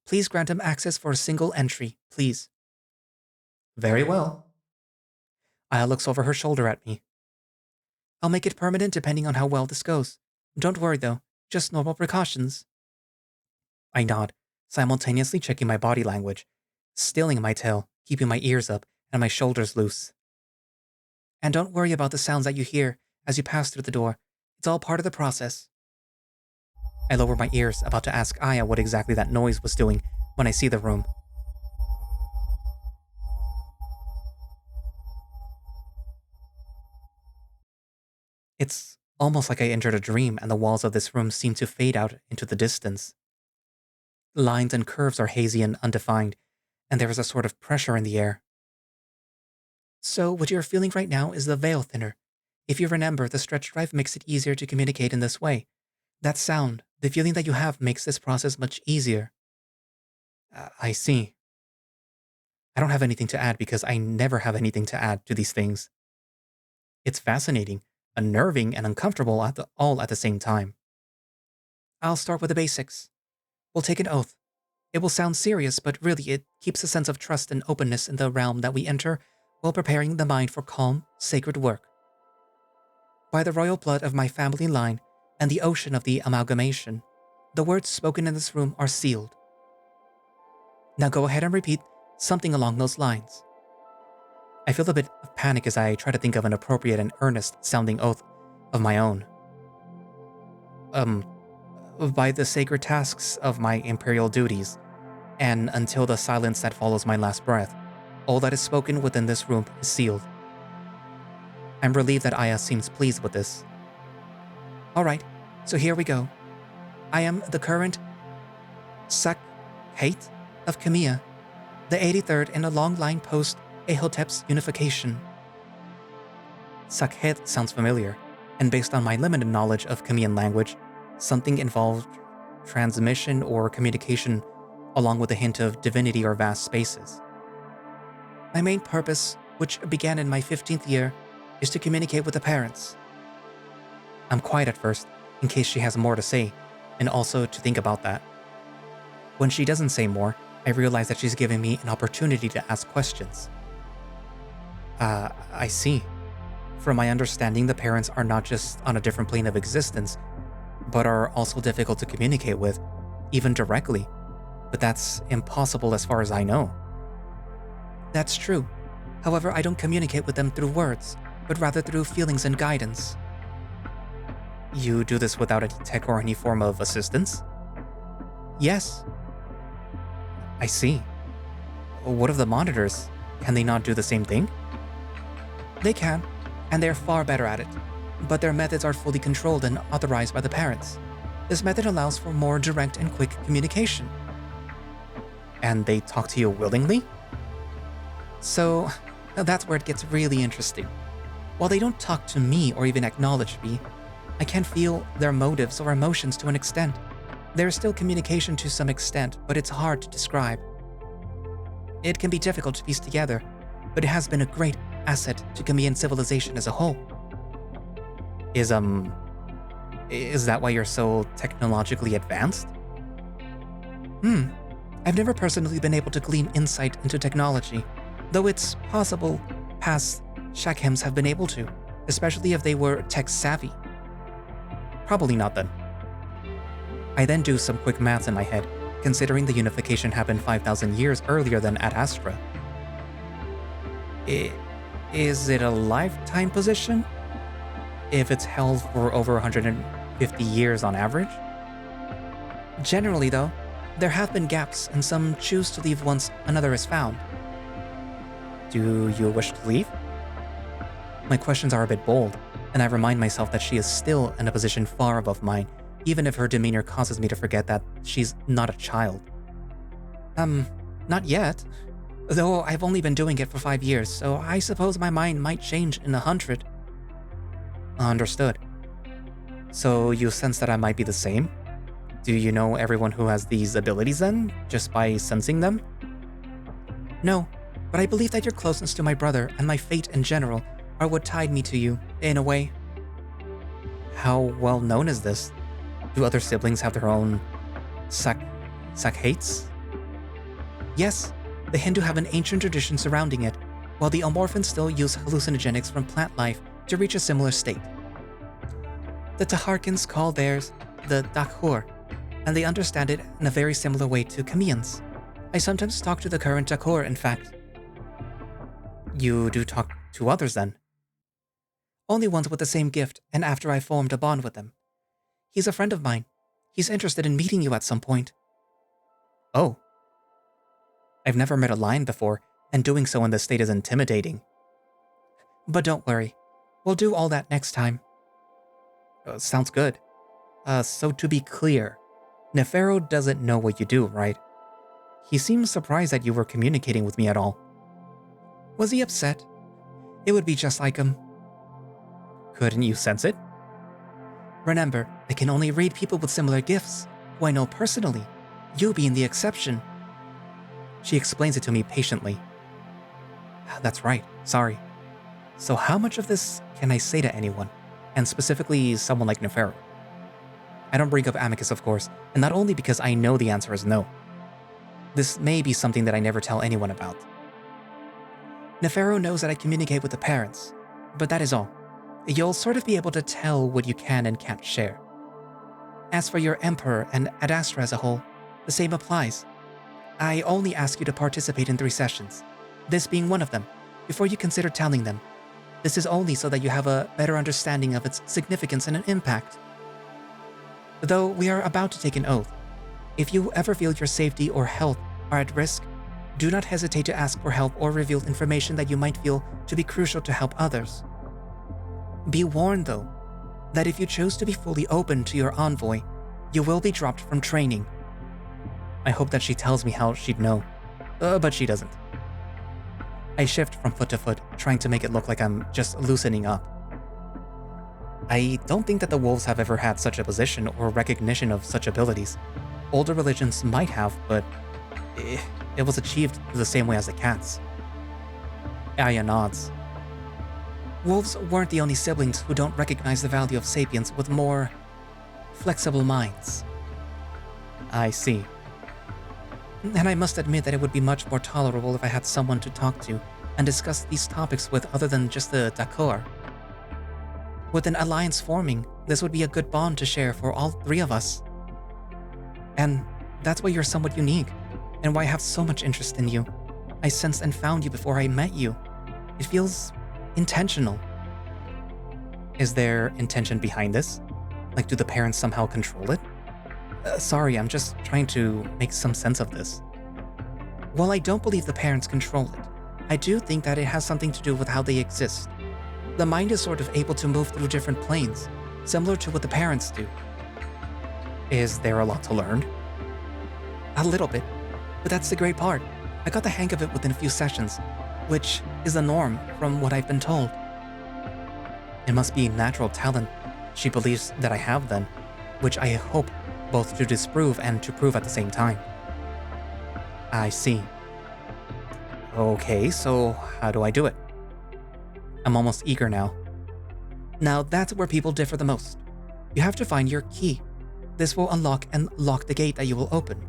Please grant him access for a single entry, please. Very well. Aya looks over her shoulder at me. I'll make it permanent depending on how well this goes. Don't worry though, just normal precautions. I nod, simultaneously checking my body language, stilling my tail, keeping my ears up and my shoulders loose. And don't worry about the sounds that you hear as you pass through the door. It's all part of the process. I lower my ears, about to ask Aya what exactly that noise was doing when I see the room. It's almost like I entered a dream and the walls of this room seem to fade out into the distance. Lines and curves are hazy and undefined, and there is a sort of pressure in the air. So what you're feeling right now is the veil thinner. If you remember, the stretch drive makes it easier to communicate in this way. That sound, the feeling that you have, makes this process much easier. I see. I don't have anything to add because I never have anything to add to these things. It's fascinating, unnerving, and uncomfortable all at the same time. I'll start with the basics. We'll take an oath. It will sound serious, but really it keeps a sense of trust and openness in the realm that we enter while preparing the mind for calm, sacred work. By the royal blood of my family line and the ocean of the amalgamation, the words spoken in this room are sealed. Now go ahead and repeat something along those lines. I feel a bit of panic as I try to think of an appropriate and earnest-sounding oath of my own. By the sacred tasks of my imperial duties, and until the silence that follows my last breath, all that is spoken within this room is sealed. I'm relieved that Aya seems pleased with this. Alright, so here we go. I am the current Sakheit of Khemia, the 83rd in a long line post Ahotep's unification. Sakheit sounds familiar, and based on my limited knowledge of Khemian language, something involved transmission or communication along with a hint of divinity or vast spaces. My main purpose, which began in my 15th year, is to communicate with the parents. I'm quiet at first, in case she has more to say, and also to think about that. When she doesn't say more, I realize that she's giving me an opportunity to ask questions. I see. From my understanding, the parents are not just on a different plane of existence, but are also difficult to communicate with, even directly. But that's impossible as far as I know. That's true. However, I don't communicate with them through words, but rather through feelings and guidance. You do this without any tech or any form of assistance? Yes. I see. What of the monitors? Can they not do the same thing? They can, and they're far better at it, but their methods are fully controlled and authorized by the parents. This method allows for more direct and quick communication. And they talk to you willingly? So, that's where it gets really interesting. While they don't talk to me or even acknowledge me, I can feel their motives or emotions to an extent. There is still communication to some extent, but it's hard to describe. It can be difficult to piece together, but it has been a great asset to Khemian civilization as a whole. Is that why you're so technologically advanced? I've never personally been able to glean insight into technology, though it's possible past Shakhems have been able to, especially if they were tech-savvy. Probably not then. I then do some quick maths in my head, considering the unification happened 5,000 years earlier than Ad Astra. Is it a lifetime position? If it's held for over 150 years on average? Generally though, there have been gaps and some choose to leave once another is found. Do you wish to leave? My questions are a bit bold, and I remind myself that she is still in a position far above mine, even if her demeanor causes me to forget that she's not a child. Not yet. Though I've only been doing it for 5 years, so I suppose my mind might change in 100. Understood. So you sense that I might be the same? Do you know everyone who has these abilities then, just by sensing them? No, but I believe that your closeness to my brother and my fate in general are what tied me to you, in a way. How well known is this? Do other siblings have their own Sakhates? Yes, the Hindu have an ancient tradition surrounding it, while the Amorphans still use hallucinogenics from plant life to reach a similar state. The Taharkins call theirs the Dakhur, and they understand it in a very similar way to Khemians. I sometimes talk to the current Dakhur, in fact. You do talk to others then? Only ones with the same gift, and after I formed a bond with them. He's a friend of mine. He's interested in meeting you at some point. Oh. I've never met a lion before, and doing so in this state is intimidating. But don't worry. We'll do all that next time. Sounds good. So to be clear, Nefero doesn't know what you do, right? He seems surprised that you were communicating with me at all. Was he upset? It would be just like him. Couldn't you sense it? Remember, I can only read people with similar gifts, who I know personally, you being the exception. She explains it to me patiently. That's right, sorry. So how much of this can I say to anyone, and specifically someone like Nefero? I don't bring up Amicus, of course, and not only because I know the answer is no. This may be something that I never tell anyone about. Nefero knows that I communicate with the parents, but that is all. You'll sort of be able to tell what you can and can't share. As for your Emperor and Ad Astra as a whole, the same applies. I only ask you to participate in 3 sessions, this being one of them, before you consider telling them. This is only so that you have a better understanding of its significance and impact. Though we are about to take an oath, if you ever feel your safety or health are at risk, do not hesitate to ask for help or reveal information that you might feel to be crucial to help others. Be warned, though, that if you choose to be fully open to your envoy, you will be dropped from training. I hope that she tells me how she'd know, but she doesn't. I shift from foot to foot, trying to make it look like I'm just loosening up. I don't think that the wolves have ever had such a position or recognition of such abilities. Older religions might have, but it was achieved the same way as the cats. Aya nods. Wolves weren't the only siblings who don't recognize the value of sapiens with more flexible minds. I see. And I must admit that it would be much more tolerable if I had someone to talk to and discuss these topics with other than just the Dakhur. With an alliance forming, this would be a good bond to share for all 3 of us. And that's why you're somewhat unique, and why I have so much interest in you. I sensed and found you before I met you. It feels intentional. Is there intention behind this? Like, do the parents somehow control it? Sorry, I'm just trying to make some sense of this. While I don't believe the parents control it, I do think that it has something to do with how they exist. The mind is sort of able to move through different planes, similar to what the parents do. Is there a lot to learn? A little bit. But that's the great part. I got the hang of it within a few sessions, which is the norm from what I've been told. It must be natural talent she believes that I have then, which I hope both to disprove and to prove at the same time. I see. Okay, so how do I do it? I'm almost eager now. Now that's where people differ the most. You have to find your key. This will unlock and lock the gate that you will open.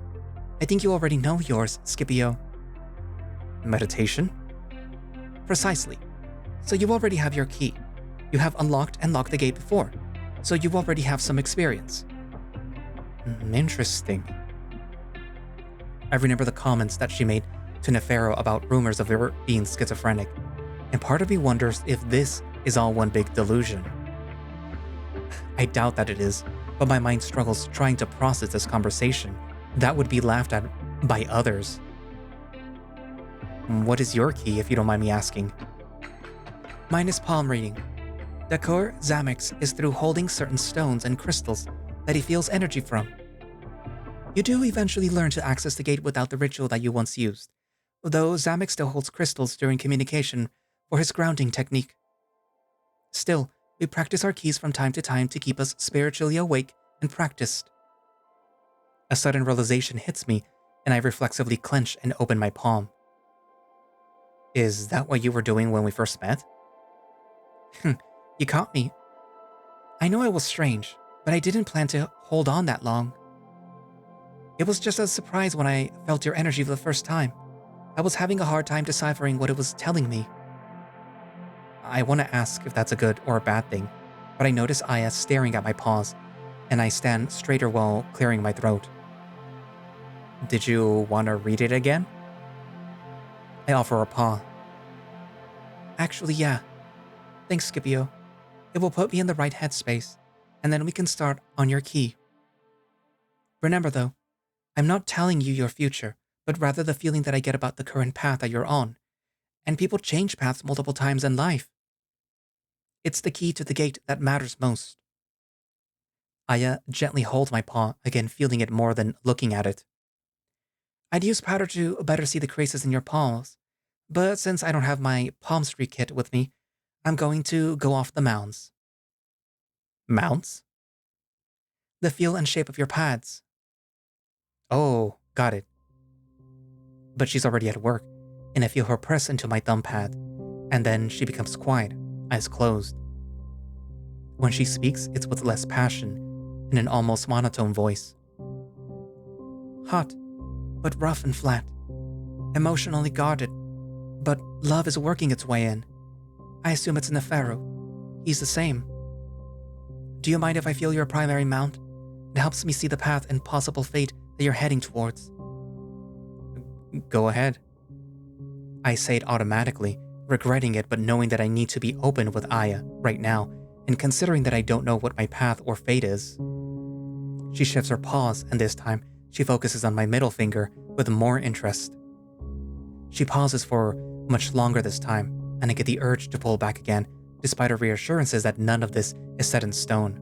I think you already know yours, Scipio. Meditation? Precisely. So you already have your key. You have unlocked and locked the gate before, so you already have some experience. Interesting. I remember the comments that she made to Nefero about rumors of her being schizophrenic, and part of me wonders if this is all one big delusion. I doubt that it is, but my mind struggles trying to process this conversation that would be laughed at by others. What is your key, if you don't mind me asking? Mine is palm reading. Dakur Zamix is through holding certain stones and crystals that he feels energy from. You do eventually learn to access the gate without the ritual that you once used, though Zamix still holds crystals during communication for his grounding technique. Still, we practice our keys from time to time to keep us spiritually awake and practiced. A sudden realization hits me, and I reflexively clench and open my palm. Is that what you were doing when we first met? You caught me. I know it was strange, but I didn't plan to hold on that long. It was just a surprise when I felt your energy for the first time. I was having a hard time deciphering what it was telling me. I want to ask if that's a good or a bad thing, but I notice Aya staring at my paws, and I stand straighter while clearing my throat. Did you want to read it again? I offer a paw. Actually, yeah. Thanks, Scipio. It will put me in the right headspace, and then we can start on your key. Remember though, I'm not telling you your future, but rather the feeling that I get about the current path that you're on. And people change paths multiple times in life. It's the key to the gate that matters most. Aya gently holds my paw, again feeling it more than looking at it. I'd use powder to better see the creases in your palms, but since I don't have my palmistry kit with me, I'm going to go off the mounds. Mounts? The feel and shape of your pads. Oh, got it. But she's already at work, and I feel her press into my thumb pad, and then she becomes quiet, eyes closed. When she speaks, it's with less passion, in an almost monotone voice. Hot, but rough and flat. Emotionally guarded, but love is working its way in. I assume it's Nefero. He's the same. Do you mind if I feel your primary mount? It helps me see the path and possible fate that you're heading towards. Go ahead. I say it automatically, regretting it but knowing that I need to be open with Aya right now, and considering that I don't know what my path or fate is. She shifts her paws, and this time she focuses on my middle finger with more interest. She pauses for much longer this time, and I get the urge to pull back again, despite her reassurances that none of this is set in stone.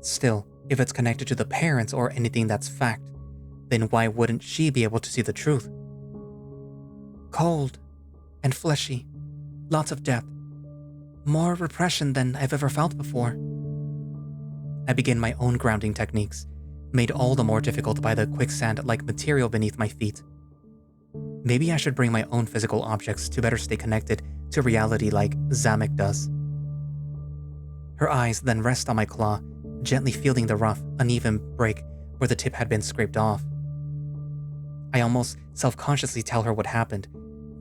Still, if it's connected to the parents or anything that's fact, then why wouldn't she be able to see the truth? Cold and fleshy, lots of depth, more repression than I've ever felt before. I begin my own grounding techniques, made all the more difficult by the quicksand-like material beneath my feet. Maybe I should bring my own physical objects to better stay connected to reality like Zamek does. Her eyes then rest on my claw, gently feeling the rough, uneven break where the tip had been scraped off. I almost self-consciously tell her what happened,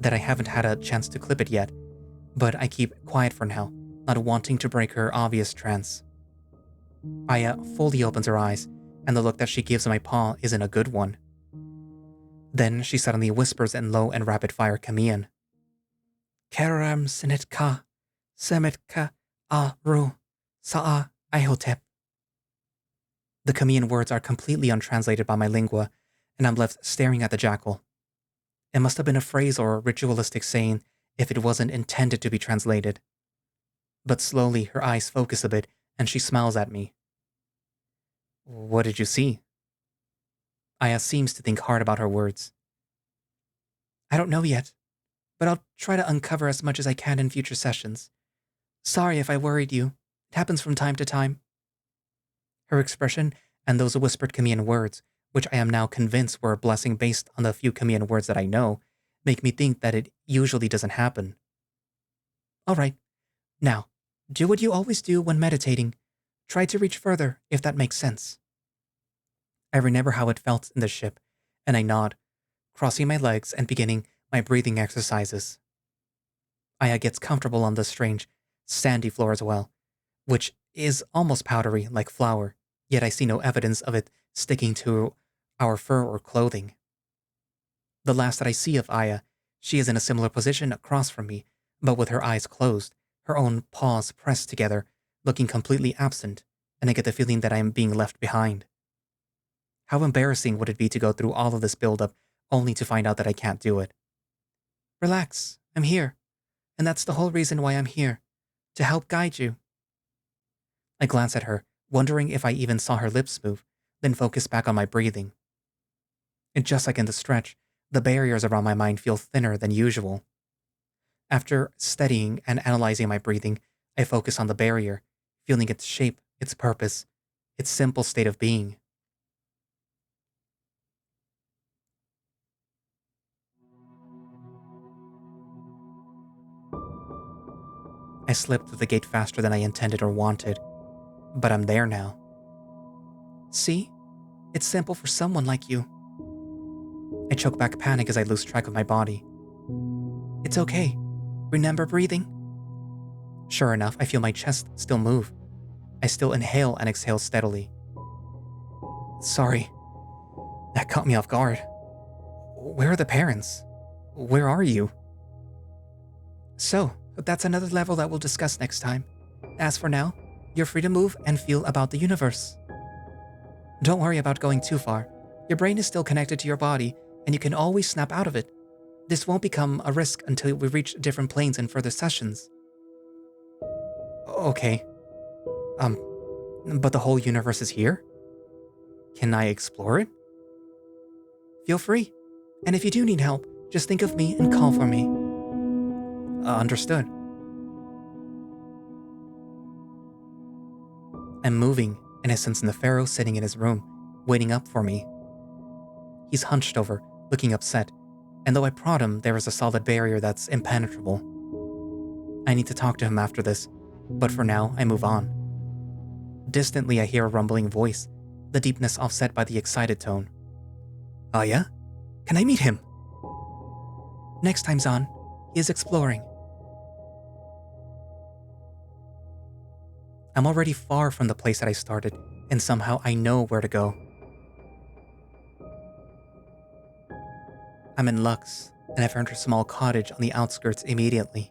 that I haven't had a chance to clip it yet, but I keep quiet for now, not wanting to break her obvious trance. Aya fully opens her eyes, and the look that she gives my paw isn't a good one. Then she suddenly whispers in low and rapid-fire Khemian. Keram Sinetka, Semetka A-Ru, Sa'a Ihotep. The Khemian words are completely untranslated by my lingua, and I'm left staring at the jackal. It must have been a phrase or a ritualistic saying if it wasn't intended to be translated. But slowly her eyes focus a bit, and she smiles at me. What did you see? Aya seems to think hard about her words. I don't know yet, but I'll try to uncover as much as I can in future sessions. Sorry if I worried you. It happens from time to time. Her expression and those whispered Khemian words, which I am now convinced were a blessing based on the few Khemian words that I know, make me think that it usually doesn't happen. All right, now, do what you always do when meditating. Try to reach further, if that makes sense. I remember how it felt in the ship, and I nod, crossing my legs and beginning my breathing exercises. Aya gets comfortable on the strange, sandy floor as well, which is almost powdery like flour, yet I see no evidence of it sticking to our fur or clothing. The last that I see of Aya, she is in a similar position across from me, but with her eyes closed, her own paws pressed together, looking completely absent, and I get the feeling that I am being left behind. How embarrassing would it be to go through all of this buildup only to find out that I can't do it? Relax, I'm here, and that's the whole reason why I'm here, to help guide you. I glance at her, wondering if I even saw her lips move, then focus back on my breathing. And just like in the stretch, the barriers around my mind feel thinner than usual. After studying and analyzing my breathing, I focus on the barrier, feeling its shape, its purpose, its simple state of being. I slipped through the gate faster than I intended or wanted, but I'm there now. See? It's simple for someone like you. I choke back panic as I lose track of my body. It's okay. Remember breathing? Sure enough, I feel my chest still move. I still inhale and exhale steadily. Sorry, that caught me off guard. Where are the parents? Where are you? So, that's another level that we'll discuss next time. As for now, you're free to move and feel about the universe. Don't worry about going too far. Your brain is still connected to your body, and you can always snap out of it. This won't become a risk until we reach different planes in further sessions. Okay. But the whole universe is here? Can I explore it? Feel free. And if you do need help, just think of me and call for me. Understood. I'm moving, and I sense Nefero sitting in his room, waiting up for me. He's hunched over, looking upset, and though I prod him, there is a solid barrier that's impenetrable. I need to talk to him after this, but for now, I move on. Distantly, I hear a rumbling voice, the deepness offset by the excited tone. Aya? Can I meet him? Next time, Zahn. He is exploring. I'm already far from the place that I started, and somehow I know where to go. I'm in Lux, and I've entered a small cottage on the outskirts immediately.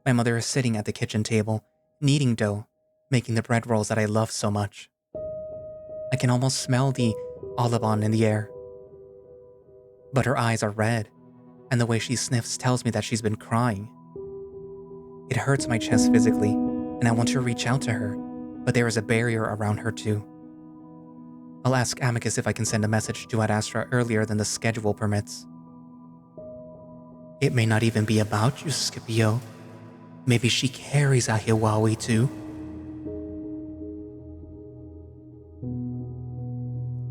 My mother is sitting at the kitchen table, kneading dough, making the bread rolls that I love so much. I can almost smell the olivon in the air. But her eyes are red, and the way she sniffs tells me that she's been crying. It hurts my chest physically, and I want to reach out to her, but there is a barrier around her too. I'll ask Amicus if I can send a message to Ad Astra earlier than the schedule permits. It may not even be about you, Scipio. Maybe she carries Ahiwawi too.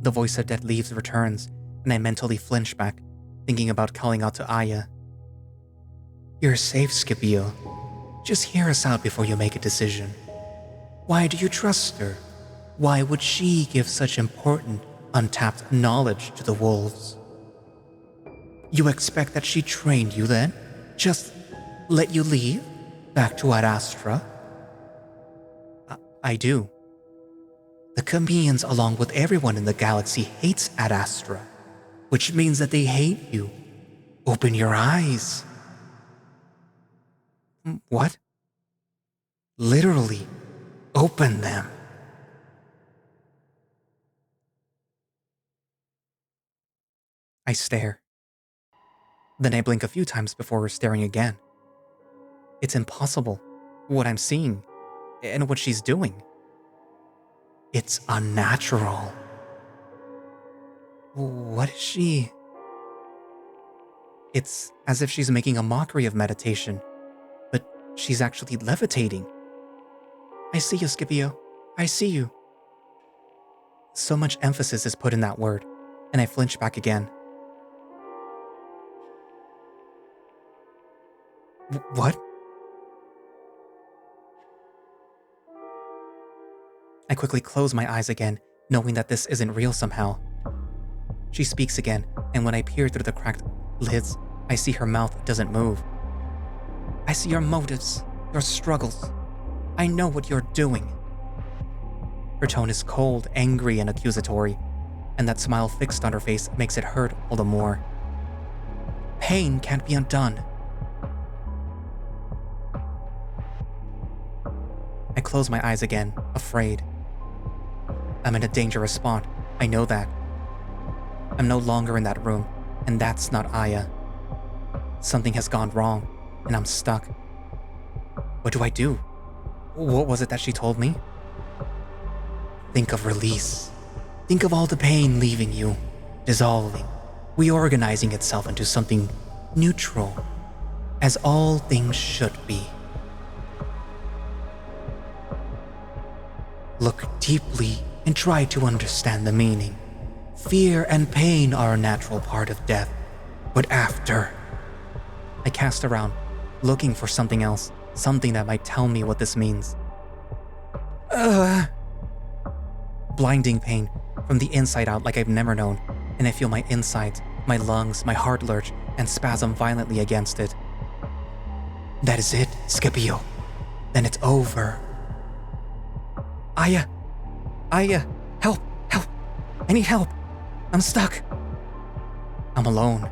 The voice of Dead Leaves returns, and I mentally flinch back, thinking about calling out to Aya. You're safe, Scipio. Just hear us out before you make a decision. Why do you trust her? Why would she give such important, untapped knowledge to the wolves? You expect that she trained you then? Just let you leave? Back to Ad Astra? I do. The Khemians, along with everyone in the galaxy, hates Ad Astra, which means that they hate you. Open your eyes. What? Literally, open them. I stare. Then I blink a few times before staring again. It's impossible, what I'm seeing, and what she's doing. It's unnatural. What is she? It's as if she's making a mockery of meditation, but she's actually levitating. I see you, Scipio. I see you. So much emphasis is put in that word, and I flinch back again. What? I quickly close my eyes again, knowing that this isn't real somehow. She speaks again, and when I peer through the cracked lids, I see her mouth doesn't move. I see your motives, your struggles. I know what you're doing. Her tone is cold, angry, and accusatory, and that smile fixed on her face makes it hurt all the more. Pain can't be undone. I close my eyes again, afraid. I'm in a dangerous spot, I know that. I'm no longer in that room, and that's not Aya. Something has gone wrong, and I'm stuck. What do I do? What was it that she told me? Think of release. Think of all the pain leaving you, dissolving, reorganizing itself into something neutral, as all things should be. Look deeply and try to understand the meaning. Fear and pain are a natural part of death, but after... I cast around, looking for something else, something that might tell me what this means. Blinding pain from the inside out like I've never known, and I feel my insides, my lungs, my heart lurch and spasm violently against it. That is it, Scipio. Then it's over. Aya, help, I need help. I'm stuck. I'm alone,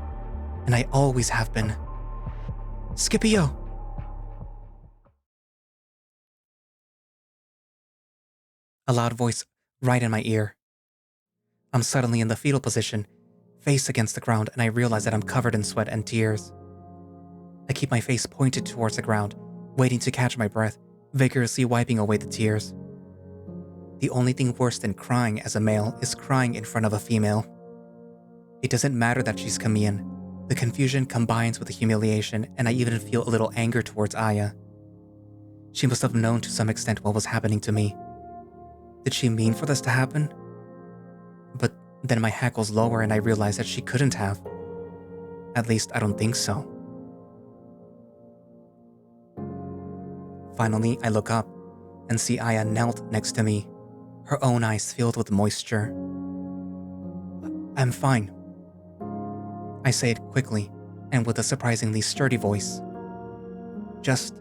and I always have been. Scipio. A loud voice right in my ear. I'm suddenly in the fetal position, face against the ground, and I realize that I'm covered in sweat and tears. I keep my face pointed towards the ground, waiting to catch my breath, vigorously wiping away the tears. The only thing worse than crying as a male is crying in front of a female. It doesn't matter that she's Khemian. The confusion combines with the humiliation, and I even feel a little anger towards Aya. She must have known to some extent what was happening to me. Did she mean for this to happen? But then my hackles lower and I realize that she couldn't have. At least I don't think so. Finally, I look up and see Aya knelt next to me, her own eyes filled with moisture. I'm fine. I say it quickly and with a surprisingly sturdy voice. Just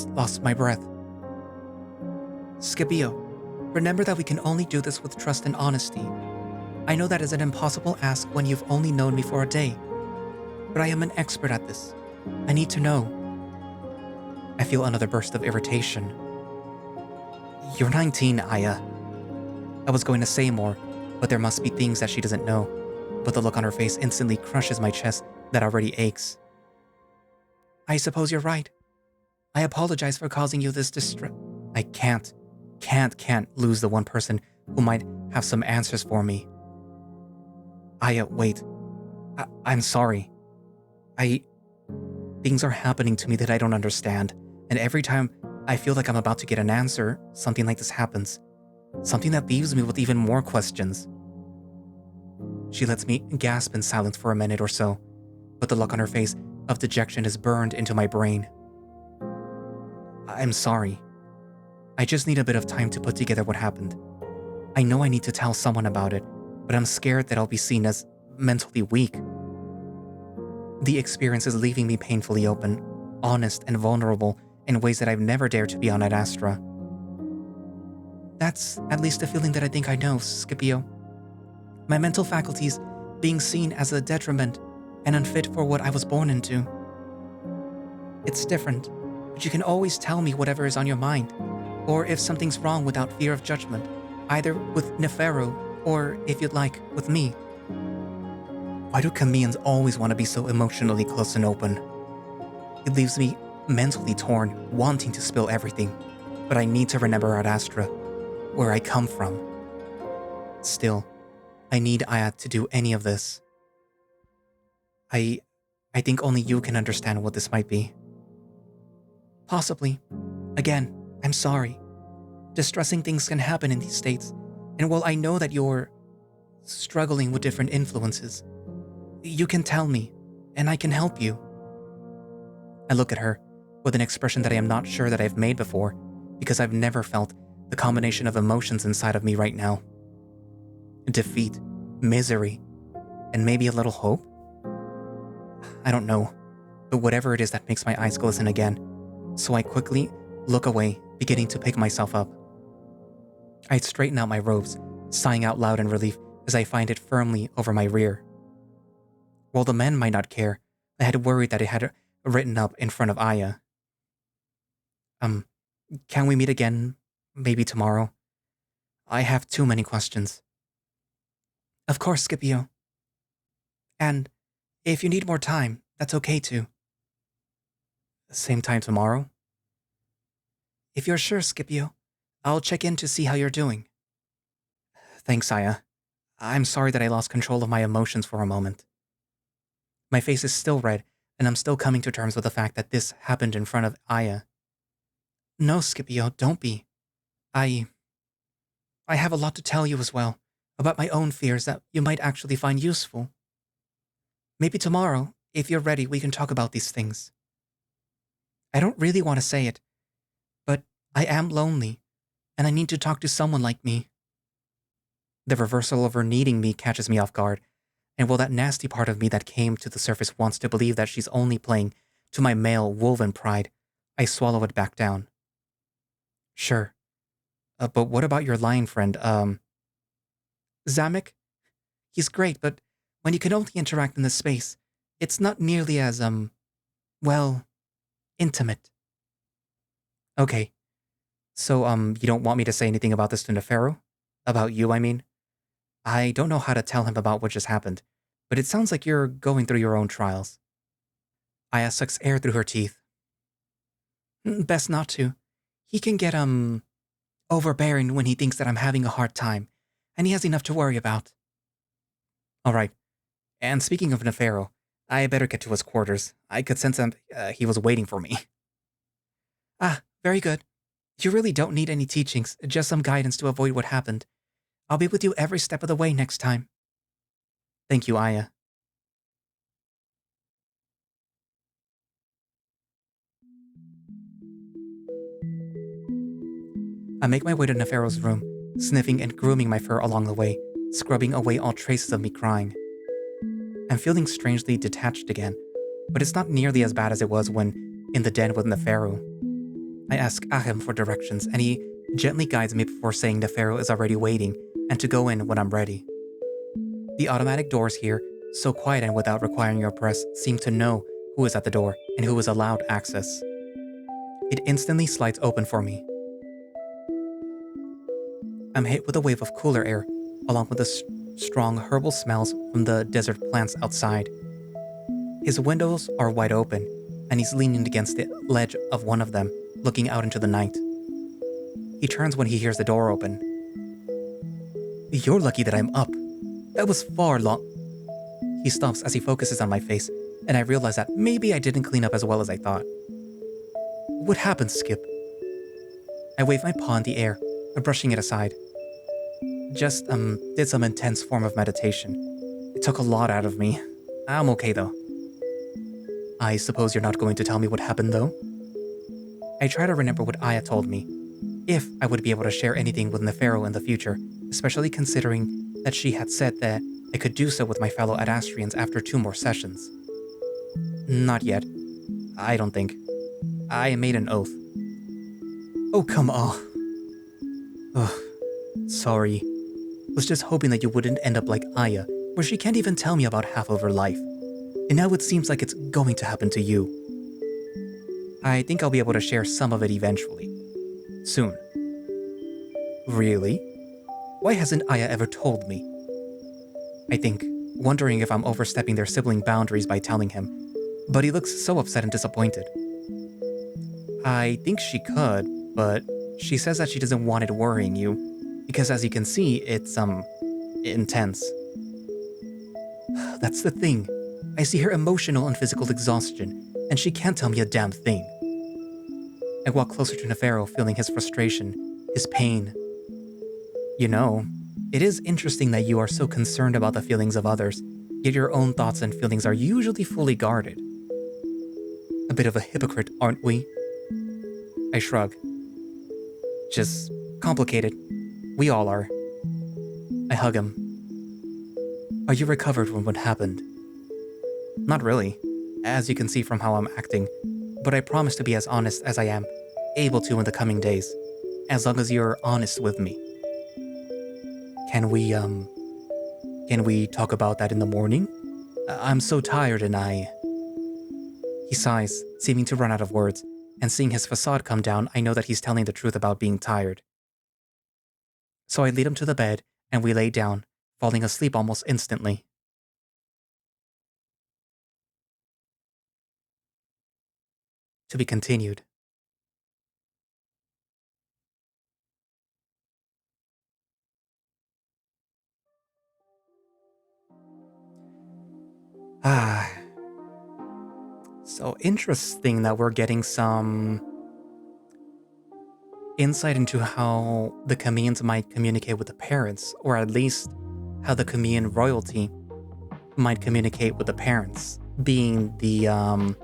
lost my breath. Scipio, remember that we can only do this with trust and honesty. I know that is an impossible ask when you've only known me for a day, but I am an expert at this. I need to know. I feel another burst of irritation. You're 19, Aya. I was going to say more, but there must be things that she doesn't know, but the look on her face instantly crushes my chest that already aches. I suppose you're right. I apologize for causing you this distress. I can't lose the one person who might have some answers for me. Aya, wait. I'm sorry. Things are happening to me that I don't understand, and every time I feel like I'm about to get an answer, something like this happens. Something that leaves me with even more questions. She lets me gasp in silence for a minute or so, but the look on her face of dejection is burned into my brain. I'm sorry. I just need a bit of time to put together what happened. I know I need to tell someone about it, but I'm scared that I'll be seen as mentally weak. The experience is leaving me painfully open, honest and vulnerable in ways that I've never dared to be on at Astra. That's at least a feeling that I think I know, Scipio. My mental faculties being seen as a detriment and unfit for what I was born into. It's different, but you can always tell me whatever is on your mind, or if something's wrong without fear of judgment, either with Nefero or, if you'd like, with me. Why do Khemians always want to be so emotionally close and open? It leaves me mentally torn, wanting to spill everything, but I need to remember Ad Astra, where I come from. Still, I need Aya to do any of this. I I think only you can understand what this might be. Possibly. Again, I'm sorry. Distressing things can happen in these states, and while I know that you're struggling with different influences, you can tell me, and I can help you. I look at her with an expression that I am not sure that I've made before, because I've never felt the combination of emotions inside of me right now. Defeat, misery, and maybe a little hope? I don't know, but whatever it is that makes my eyes glisten again, so I quickly look away, beginning to pick myself up. I straighten out my robes, sighing out loud in relief as I find it firmly over my rear. While the men might not care, I had worried that it had written up in front of Aya. Can we meet again, maybe tomorrow? I have too many questions. Of course, Scipio. And if you need more time, that's okay too. Same time tomorrow? If you're sure, Scipio, I'll check in to see how you're doing. Thanks, Aya. I'm sorry that I lost control of my emotions for a moment. My face is still red, and I'm still coming to terms with the fact that this happened in front of Aya. No, Scipio, don't be. I have a lot to tell you as well, about my own fears that you might actually find useful. Maybe tomorrow, if you're ready, we can talk about these things. I don't really want to say it, but I am lonely, and I need to talk to someone like me. The reversal of her needing me catches me off guard, and while that nasty part of me that came to the surface wants to believe that she's only playing to my male woven pride, I swallow it back down. Sure. But what about your lion friend, Zamek? He's great, but when you can only interact in this space, it's not nearly as, well, intimate. Okay. So, you don't want me to say anything about this to Nefero? About you, I mean? I don't know how to tell him about what just happened, but it sounds like you're going through your own trials. Aya sucks air through her teeth. Best not to. He can get, overbearing when he thinks that I'm having a hard time, and he has enough to worry about. All right. And speaking of Nefero, I better get to his quarters. I could sense he was waiting for me. Ah, very good. You really don't need any teachings, just some guidance to avoid what happened. I'll be with you every step of the way next time. Thank you, Aya. I make my way to Nefero's room, sniffing and grooming my fur along the way, scrubbing away all traces of me crying. I'm feeling strangely detached again, but it's not nearly as bad as it was when in the den with Nefero. I ask Ahem for directions, and he gently guides me before saying Nefero is already waiting and to go in when I'm ready. The automatic doors here, so quiet and without requiring your press, seem to know who is at the door and who is allowed access. It instantly slides open for me. I'm hit with a wave of cooler air, along with the strong herbal smells from the desert plants outside. His windows are wide open, and he's leaning against the ledge of one of them, looking out into the night. He turns when he hears the door open. You're lucky that I'm up. That was far long. He stops as he focuses on my face, and I realize that maybe I didn't clean up as well as I thought. What happened, Skip? I wave my paw in the air, brushing it aside. Just, did some intense form of meditation. It took a lot out of me. I'm okay though. I suppose you're not going to tell me what happened though? I try to remember what Aya told me, if I would be able to share anything with Nefero in the future, especially considering that she had said that I could do so with my fellow Adastrians after 2 more sessions. Not yet. I don't think. I made an oath. Oh, come on. Ugh. Sorry. Was just hoping that you wouldn't end up like Aya, where she can't even tell me about half of her life. And now it seems like it's going to happen to you. I think I'll be able to share some of it eventually. Soon. Really? Why hasn't Aya ever told me? I think, wondering if I'm overstepping their sibling boundaries by telling him, but he looks so upset and disappointed. I think she could, but she says that she doesn't want it worrying you, because as you can see, it's, intense. That's the thing. I see her emotional and physical exhaustion, and she can't tell me a damn thing. I walk closer to Nefero, feeling his frustration, his pain. You know, it is interesting that you are so concerned about the feelings of others, yet your own thoughts and feelings are usually fully guarded. A bit of a hypocrite, aren't we? I shrug. Just complicated. We all are. I hug him. Are you recovered from what happened? Not really, as you can see from how I'm acting, but I promise to be as honest as I am able to in the coming days, as long as you're honest with me. Can we talk about that in the morning? I'm so tired and He sighs, seeming to run out of words, and seeing his facade come down, I know that he's telling the truth about being tired. So I lead him to the bed, and we lay down, falling asleep almost instantly. To be continued. So interesting that we're getting some insight into how the Khemians might communicate with the parents, or at least how the Khemian royalty might communicate with the parents, being the, I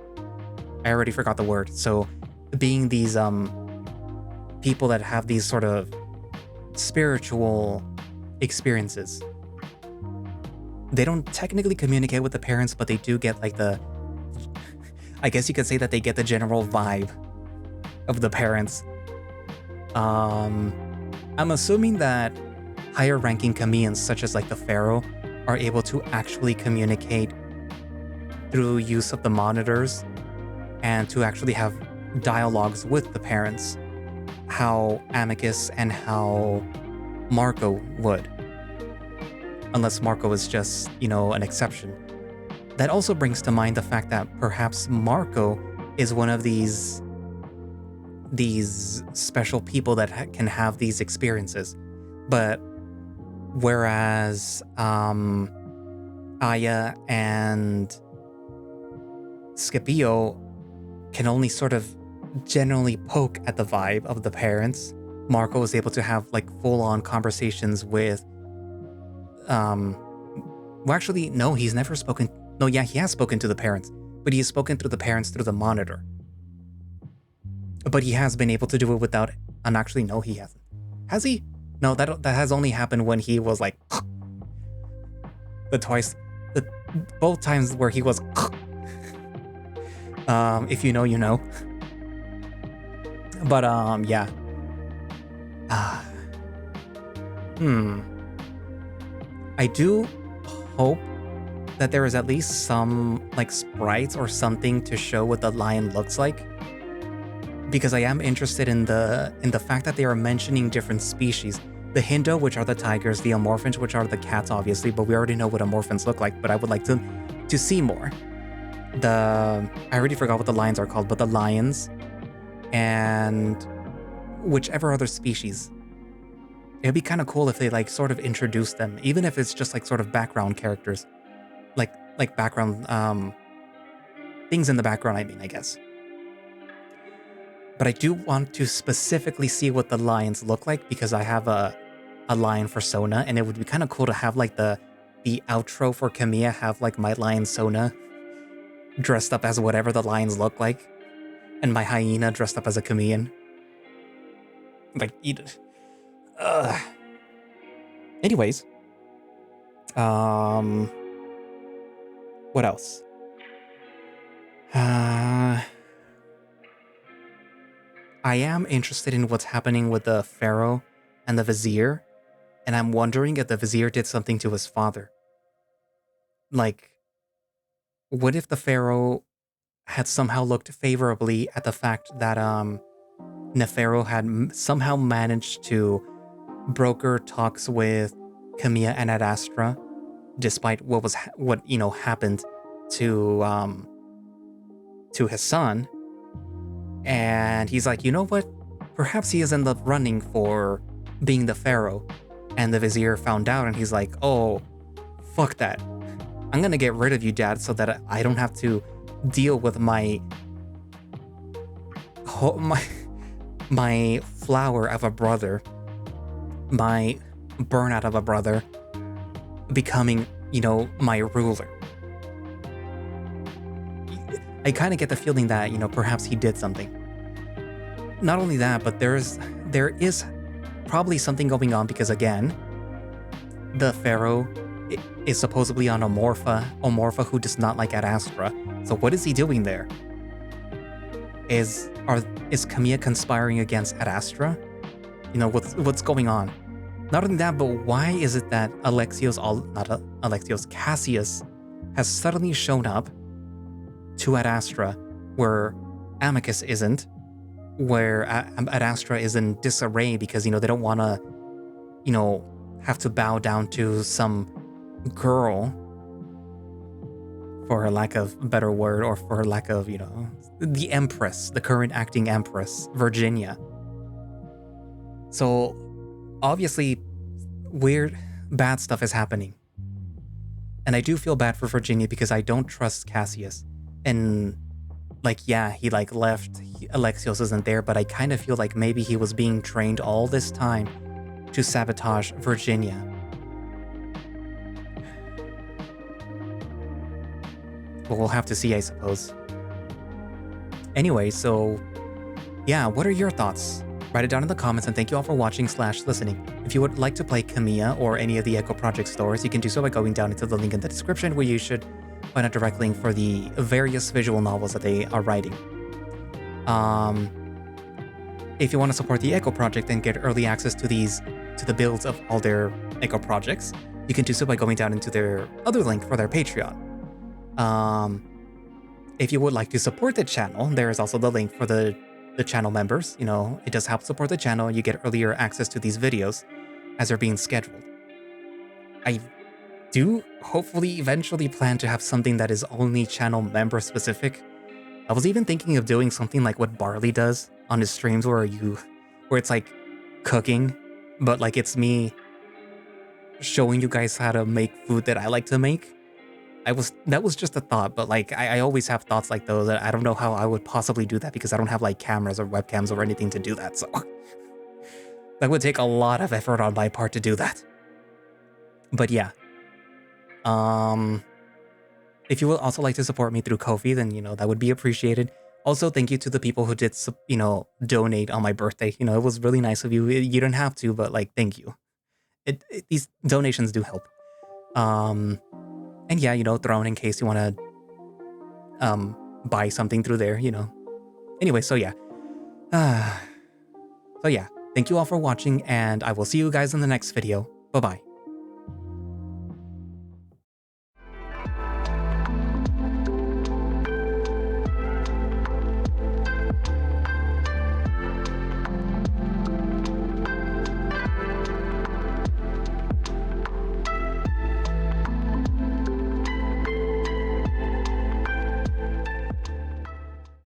already forgot the word, so being these, people that have these sort of spiritual experiences. They don't technically communicate with the parents, but they do get like I guess you could say that they get the general vibe of the parents. I'm assuming that higher ranking Khemians, such as like the Pharaoh, are able to actually communicate through use of the monitors and to actually have dialogues with the parents, how Amicus and how Marco would. Unless Marco is just, an exception. That also brings to mind the fact that perhaps Marco is one of these special people that can have these experiences. But whereas Aya and Scipio can only sort of generally poke at the vibe of the parents, Marco is able to have like full-on conversations with well, actually, no, he's never spoken. No, yeah, he has spoken to the parents, but he has spoken through the parents through the monitor. But he has been able to do it without, and actually, no, he hasn't. Has he? No, that has only happened when he was like, both times where he was, if you know, you know. But, yeah. I do hope that there is at least some like sprites or something to show what the lion looks like, because I am interested in the fact that they are mentioning different species. The Hindo, which are the tigers, the Amorphans, which are the cats, obviously, but we already know what Amorphans look like, but I would like to see more. I already forgot what the lions are called, but the lions and whichever other species. It'd be kind of cool if they like sort of introduce them, even if it's just like sort of background characters, like background things in the background. I mean, I guess. But I do want to specifically see what the lions look like, because I have a lion for Sona, and it would be kind of cool to have like the outro for Khemia have like my lion Sona dressed up as whatever the lions look like, and my hyena dressed up as a Khemian. Like eat it. Anyways, what else? I am interested in what's happening with the Pharaoh and the Vizier, and I'm wondering if the Vizier did something to his father. Like, what if the Pharaoh had somehow looked favorably at the fact that Nefero had somehow managed to broker talks with Khemia and Ad Astra, despite what happened to his son, and he's like, you know what? Perhaps he is in the running for being the Pharaoh, and the Vizier found out, and he's like, oh, fuck that. I'm gonna get rid of you, Dad, so that I don't have to deal with my flower of a brother, my burnout of a brother, becoming, my ruler. I kind of get the feeling that, perhaps he did something. Not only that, but there is probably something going on because, again, the Pharaoh is supposedly on Omorpha, who does not like Ad Astra. So what is he doing there? Is Khemia conspiring against Ad Astra? What's going on? Not only that, but why is it that Cassius has suddenly shown up to Ad Astra where Amicus isn't, where Ad Astra is in disarray because, they don't want to, have to bow down to some girl, for lack of a better word, or for lack of, the Empress, the current acting Empress, Virginia. So, obviously, weird, bad stuff is happening. And I do feel bad for Virginia because I don't trust Cassius. And, he, left, Alexios isn't there, but I kind of feel like maybe he was being trained all this time to sabotage Virginia. But we'll have to see, I suppose. Anyway, so, yeah, what are your thoughts? Write it down in the comments, and thank you all for watching / listening. If you would like to play Khemia or any of the Echo Project stores, you can do so by going down into the link in the description, where you should find a direct link for the various visual novels that they are writing. If you want to support the Echo Project and get early access to the builds of all their Echo projects, you can do so by going down into their other link for their Patreon. If you would like to support the channel, there is also the link for the channel members. It does help support the channel. You get earlier access to these videos as they're being scheduled. I do hopefully eventually plan to have something that is only channel member specific. I was even thinking of doing something like what Barley does on his streams, where it's like cooking, but it's me showing you guys how to make food that I like to make. That was just a thought, but I always have thoughts like those. I don't know how I would possibly do that because I don't have cameras or webcams or anything to do that. So that would take a lot of effort on my part to do that. But yeah, if you would also like to support me through Ko-fi, then that would be appreciated. Also, thank you to the people who did donate on my birthday. It was really nice of you. You don't have to, but thank you. These donations do help. And yeah, throw in case you want to buy something through there, Anyway, so yeah. Thank you all for watching, and I will see you guys in the next video. Bye-bye.